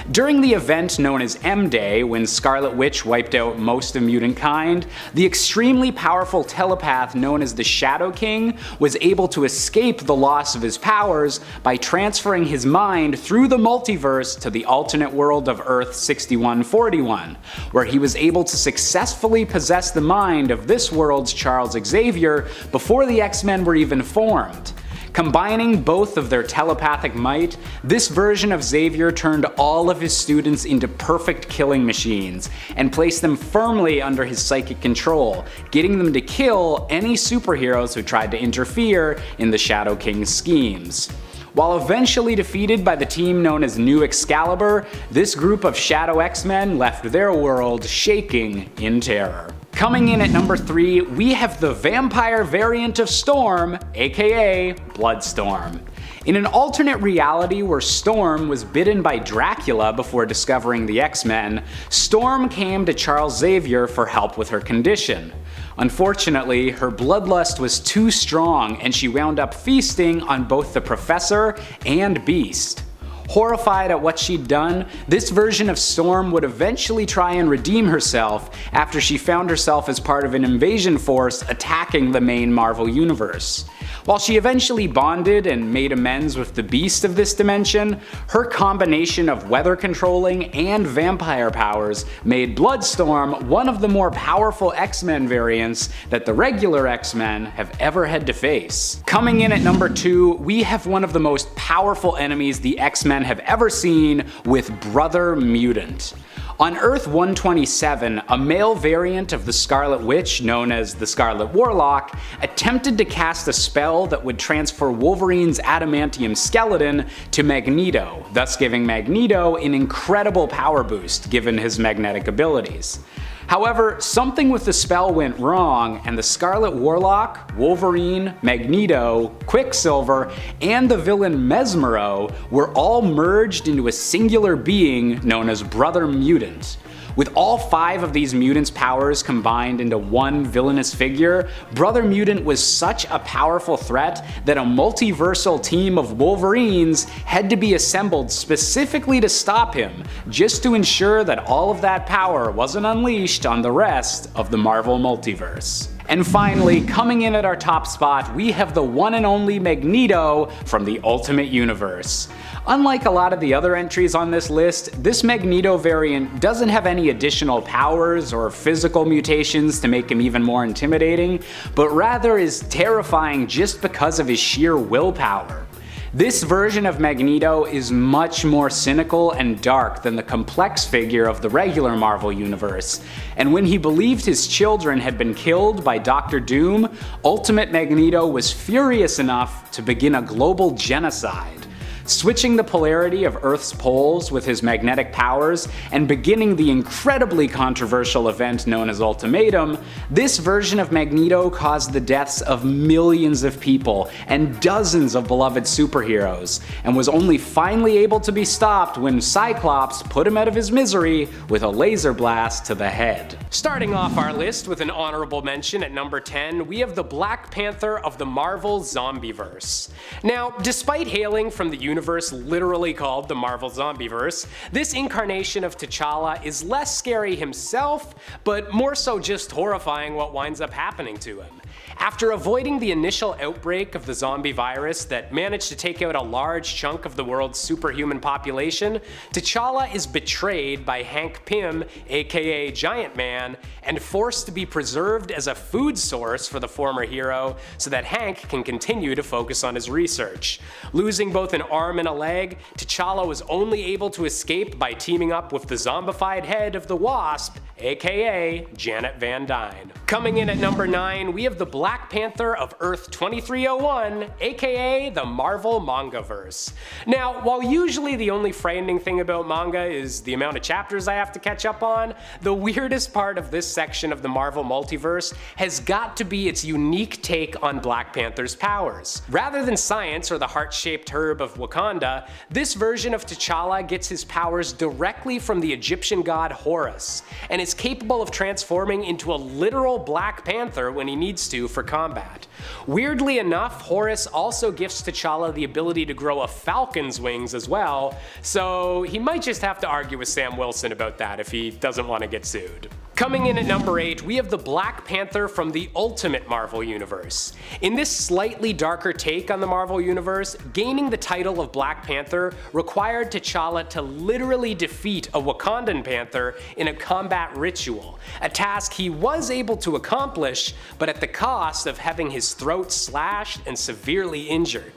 During the event known as M-Day, when Scarlet Witch wiped out most of mutant kind, the extremely powerful telepath known as the Shadow King was able to escape the loss of his powers by transferring his mind through the multiverse to the alternate world of Earth 6141, where he was able to successfully possess the mind of this world's Charles Xavier before the X-Men were even formed. Combining both of their telepathic might, this version of Xavier turned all of his students into perfect killing machines and placed them firmly under his psychic control, getting them to kill any superheroes who tried to interfere in the Shadow King's schemes. While eventually defeated by the team known as New Excalibur, this group of Shadow X-Men left their world shaking in terror. Coming in at number 3, we have the vampire variant of Storm, aka Bloodstorm. In an alternate reality where Storm was bitten by Dracula before discovering the X-Men, Storm came to Charles Xavier for help with her condition. Unfortunately, her bloodlust was too strong and she wound up feasting on both the Professor and Beast. Horrified at what she'd done, this version of Storm would eventually try and redeem herself after she found herself as part of an invasion force attacking the main Marvel universe. While she eventually bonded and made amends with the Beast of this dimension, her combination of weather controlling and vampire powers made Bloodstorm one of the more powerful X-Men variants that the regular X-Men have ever had to face. Coming in at number 2, we have one of the most powerful enemies the X-Men have ever seen with Brother Mutant. On Earth 127, a male variant of the Scarlet Witch, known as the Scarlet Warlock, attempted to cast a spell that would transfer Wolverine's adamantium skeleton to Magneto, thus giving Magneto an incredible power boost given his magnetic abilities. However, something with the spell went wrong, and the Scarlet Warlock, Wolverine, Magneto, Quicksilver, and the villain Mesmero were all merged into a singular being known as Brother Mutant. With all 5 of these mutants' powers combined into one villainous figure, Brother Mutant was such a powerful threat that a multiversal team of Wolverines had to be assembled specifically to stop him, just to ensure that all of that power wasn't unleashed on the rest of the Marvel multiverse. And finally, coming in at our top spot, we have the one and only Magneto from the Ultimate Universe. Unlike a lot of the other entries on this list, this Magneto variant doesn't have any additional powers or physical mutations to make him even more intimidating, but rather is terrifying just because of his sheer willpower. This version of Magneto is much more cynical and dark than the complex figure of the regular Marvel universe, and when he believed his children had been killed by Dr. Doom, Ultimate Magneto was furious enough to begin a global genocide. switching the polarity of Earth's poles with his magnetic powers and beginning the incredibly controversial event known as Ultimatum, this version of Magneto caused the deaths of millions of people and dozens of beloved superheroes, and was only finally able to be stopped when Cyclops put him out of his misery with a laser blast to the head. Starting off our list with an honorable mention at number 10, we have the Black Panther of the Marvel Zombieverse. Now, despite hailing from the universe literally called the Marvel Zombieverse, this incarnation of T'Challa is less scary himself, but more so just horrifying what winds up happening to him. After avoiding the initial outbreak of the zombie virus that managed to take out a large chunk of the world's superhuman population, T'Challa is betrayed by Hank Pym, aka Giant Man, and forced to be preserved as a food source for the former hero so that Hank can continue to focus on his research. Losing both an arm and a leg, T'Challa was only able to escape by teaming up with the zombified head of the Wasp, aka Janet Van Dyne. Coming in at number 9, we have the Black Panther of Earth 2301, aka the Marvel Mangaverse. Now, while usually the only frightening thing about manga is the amount of chapters I have to catch up on, the weirdest part of this section of the Marvel multiverse has got to be its unique take on Black Panther's powers. Rather than science or the heart-shaped herb of Wakanda, this version of T'Challa gets his powers directly from the Egyptian god Horus, and is capable of transforming into a literal Black Panther when he needs to for combat. Weirdly enough, Horus also gifts T'Challa the ability to grow a falcon's wings as well, so he might just have to argue with Sam Wilson about that if he doesn't want to get sued. Coming in at number 8, we have the Black Panther from the Ultimate Marvel Universe. In this slightly darker take on the Marvel Universe, gaining the title of Black Panther required T'Challa to literally defeat a Wakandan panther in a combat ritual, a task he was able to accomplish, but at the cost of having his throat slashed and severely injured.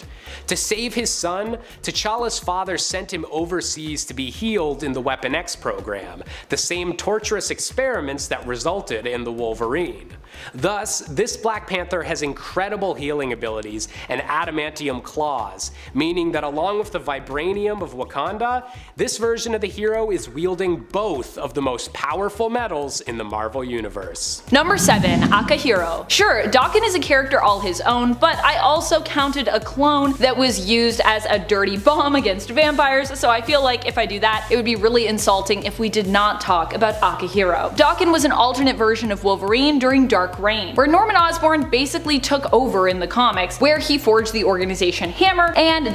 To save his son, T'Challa's father sent him overseas to be healed in the Weapon X program, the same torturous experiments that resulted in the Wolverine. Thus, this Black Panther has incredible healing abilities and adamantium claws, meaning that along with the vibranium of Wakanda, this version of the hero is wielding both of the most powerful metals in the Marvel Universe. Number 7, Akahiro. Sure, Daken is a character all his own, but I also counted a clone that was used as a dirty bomb against vampires, so I feel like if I do that, it would be really insulting if we did not talk about Akahiro. Daken was an alternate version of Wolverine during Dark Reign, where Norman Osborn basically took over in the comics, where he forged the organization Hammer and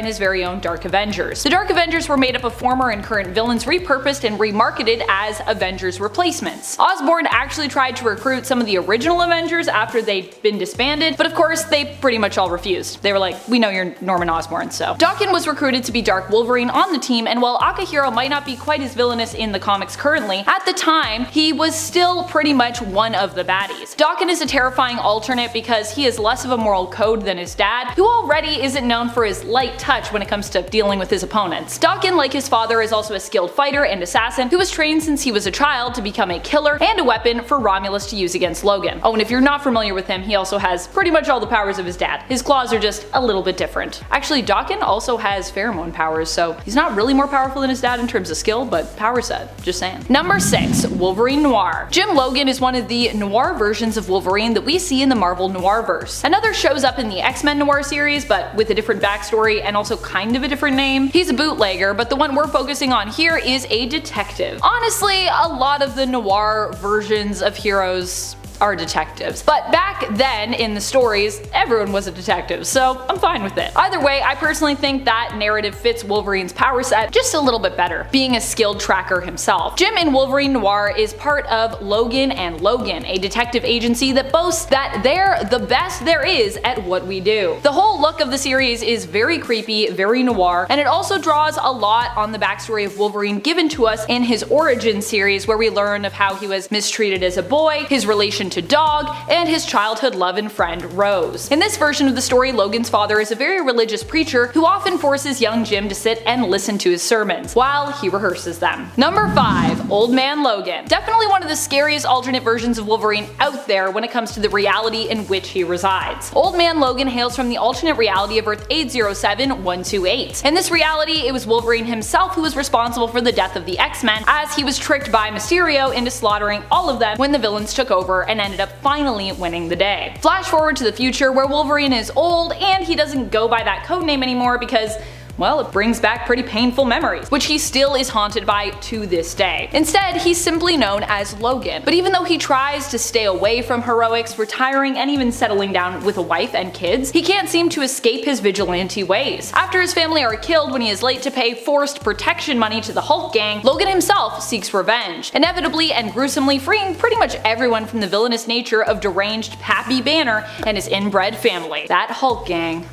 his very own Dark Avengers. The Dark Avengers were made up of former and current villains repurposed and remarketed as Avengers replacements. Osborn actually tried to recruit some of the original Avengers after they'd been disbanded, but of course they pretty much all refused. They were like, we know you're Norman Osborn, so. Daken was recruited to be Dark Wolverine on the team, and while Akahiro might not be quite as villainous in the comics currently, at the time he was still pretty much one of the baddies. Daken is a terrifying alternate because he has less of a moral code than his dad, who already isn't known for his light touch when it comes to dealing with his opponents. Daken, like his father, is also a skilled fighter and assassin who was trained since he was a child to become a killer and a weapon for Romulus to use against Logan. Oh, and if you're not familiar with him, he also has pretty much all the powers of his dad. His claws are just a little bit different. Actually, Daken also has pheromone powers, so he's not really more powerful than his dad in terms of skill, but power set, just saying. Number 6, Wolverine Noir. Jim Logan is one of the noir versions of Wolverine that we see in the Marvel Noirverse. Another shows up in the X-Men Noir series, but with a different backstory and also kind of a different name. He's a bootlegger, but the one we're focusing on here is a detective. Honestly, a lot of the noir versions of heroes are detectives. But back then in the stories, everyone was a detective, so I'm fine with it. Either way, I personally think that narrative fits Wolverine's power set just a little bit better, being a skilled tracker himself. Jim in Wolverine Noir is part of Logan and Logan, a detective agency that boasts that they're the best there is at what we do. The whole look of the series is very creepy, very noir, and it also draws a lot on the backstory of Wolverine given to us in his origin series, where we learn of how he was mistreated as a boy, his relation to Dog, and his childhood love and friend Rose. In this version of the story, Logan's father is a very religious preacher who often forces young Jim to sit and listen to his sermons while he rehearses them. Number 5. Old Man Logan. Definitely one of the scariest alternate versions of Wolverine out there when it comes to the reality in which he resides. Old Man Logan hails from the alternate reality of Earth 807128. In this reality, it was Wolverine himself who was responsible for the death of the X-Men, as he was tricked by Mysterio into slaughtering all of them when the villains took over and ended up finally winning the day. Flash forward to the future, where Wolverine is old and he doesn't go by that codename anymore because, well, it brings back pretty painful memories, which he still is haunted by to this day. Instead, he's simply known as Logan. But even though he tries to stay away from heroics, retiring, and even settling down with a wife and kids, he can't seem to escape his vigilante ways. After his family are killed when he is late to pay forced protection money to the Hulk gang, Logan himself seeks revenge, inevitably and gruesomely freeing pretty much everyone from the villainous nature of deranged Pappy Banner and his inbred family. That Hulk gang.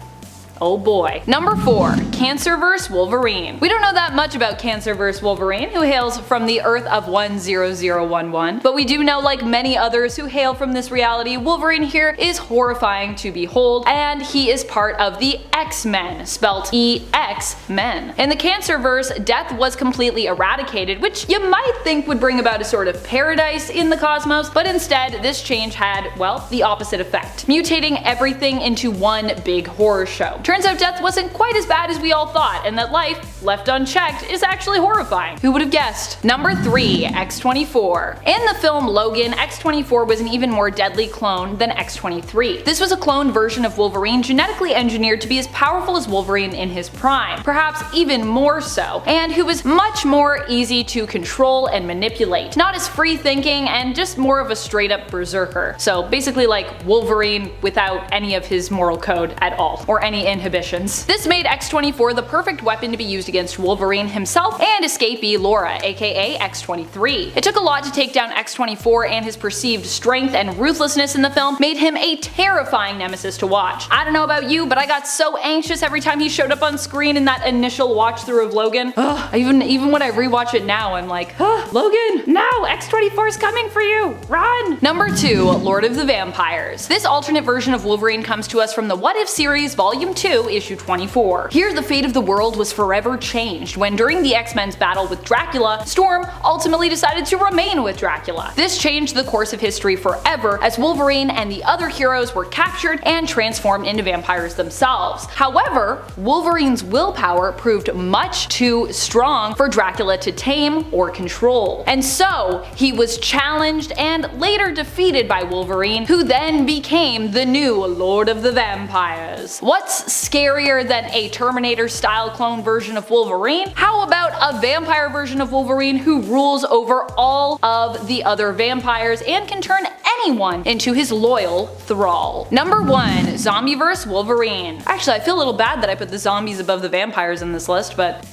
Oh boy. Number 4. Cancerverse Wolverine. We don't know that much about Cancerverse Wolverine, who hails from the Earth of 10011, but we do know, like many others who hail from this reality, Wolverine here is horrifying to behold, and he is part of the X-Men, spelt E-X-Men. In the Cancerverse, death was completely eradicated, which you might think would bring about a sort of paradise in the cosmos, but instead this change had, well, the opposite effect, mutating everything into one big horror show. Turns out death wasn't quite as bad as we all thought, and that life, left unchecked, is actually horrifying. Who would have guessed? Number 3. X-24. In the film Logan, X-24 was an even more deadly clone than X-23. This was a cloned version of Wolverine genetically engineered to be as powerful as Wolverine in his prime, perhaps even more so, and who was much more easy to control and manipulate. Not as free thinking and just more of a straight up berserker. So basically like Wolverine without any of his moral code at all, or any inhibitions. This made X-24 the perfect weapon to be used against Wolverine himself and escapee Laura, aka X-23. It took a lot to take down X-24, and his perceived strength and ruthlessness in the film made him a terrifying nemesis to watch. I don't know about you, but I got so anxious every time he showed up on screen in that initial watch through of Logan. Even when I rewatch it now, I'm like, Logan, no, X-24 is coming for you, run! Number 2. Lord of the Vampires. This alternate version of Wolverine comes to us from the What If series Volume 2, issue 24. Here, the fate of the world was forever changed when, during the X-Men's battle with Dracula, Storm ultimately decided to remain with Dracula. This changed the course of history forever, as Wolverine and the other heroes were captured and transformed into vampires themselves. However, Wolverine's willpower proved much too strong for Dracula to tame or control, and so he was challenged and later defeated by Wolverine, who then became the new Lord of the Vampires. What's scarier than a Terminator-style clone version of Wolverine? How about a vampire version of Wolverine who rules over all of the other vampires and can turn anyone into his loyal thrall? Number 1. Zombieverse Wolverine. Actually, I feel a little bad that I put the zombies above the vampires in this list, but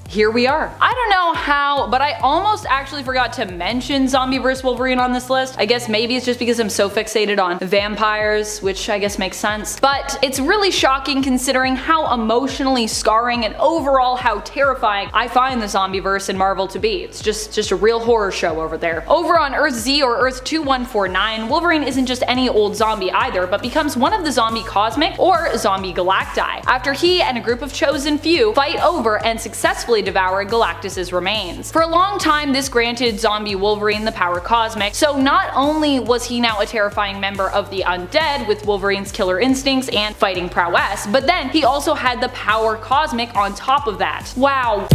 here we are. I don't know how, but I almost actually forgot to mention Zombieverse Wolverine on this list. I guess maybe it's just because I'm so fixated on vampires, which I guess makes sense. But it's really shocking considering how emotionally scarring and overall how terrifying I find the Zombieverse in Marvel to be. It's just a real horror show over there. Over on Earth Z or Earth 2149, Wolverine isn't just any old zombie either, but becomes one of the zombie cosmic or zombie galacti, after he and a group of chosen few fight over and successfully devour Galactus's remains. For a long time, this granted zombie Wolverine the power cosmic, so not only was he now a terrifying member of the undead with Wolverine's killer instincts and fighting prowess, but then he also had the power cosmic on top of that. Wow.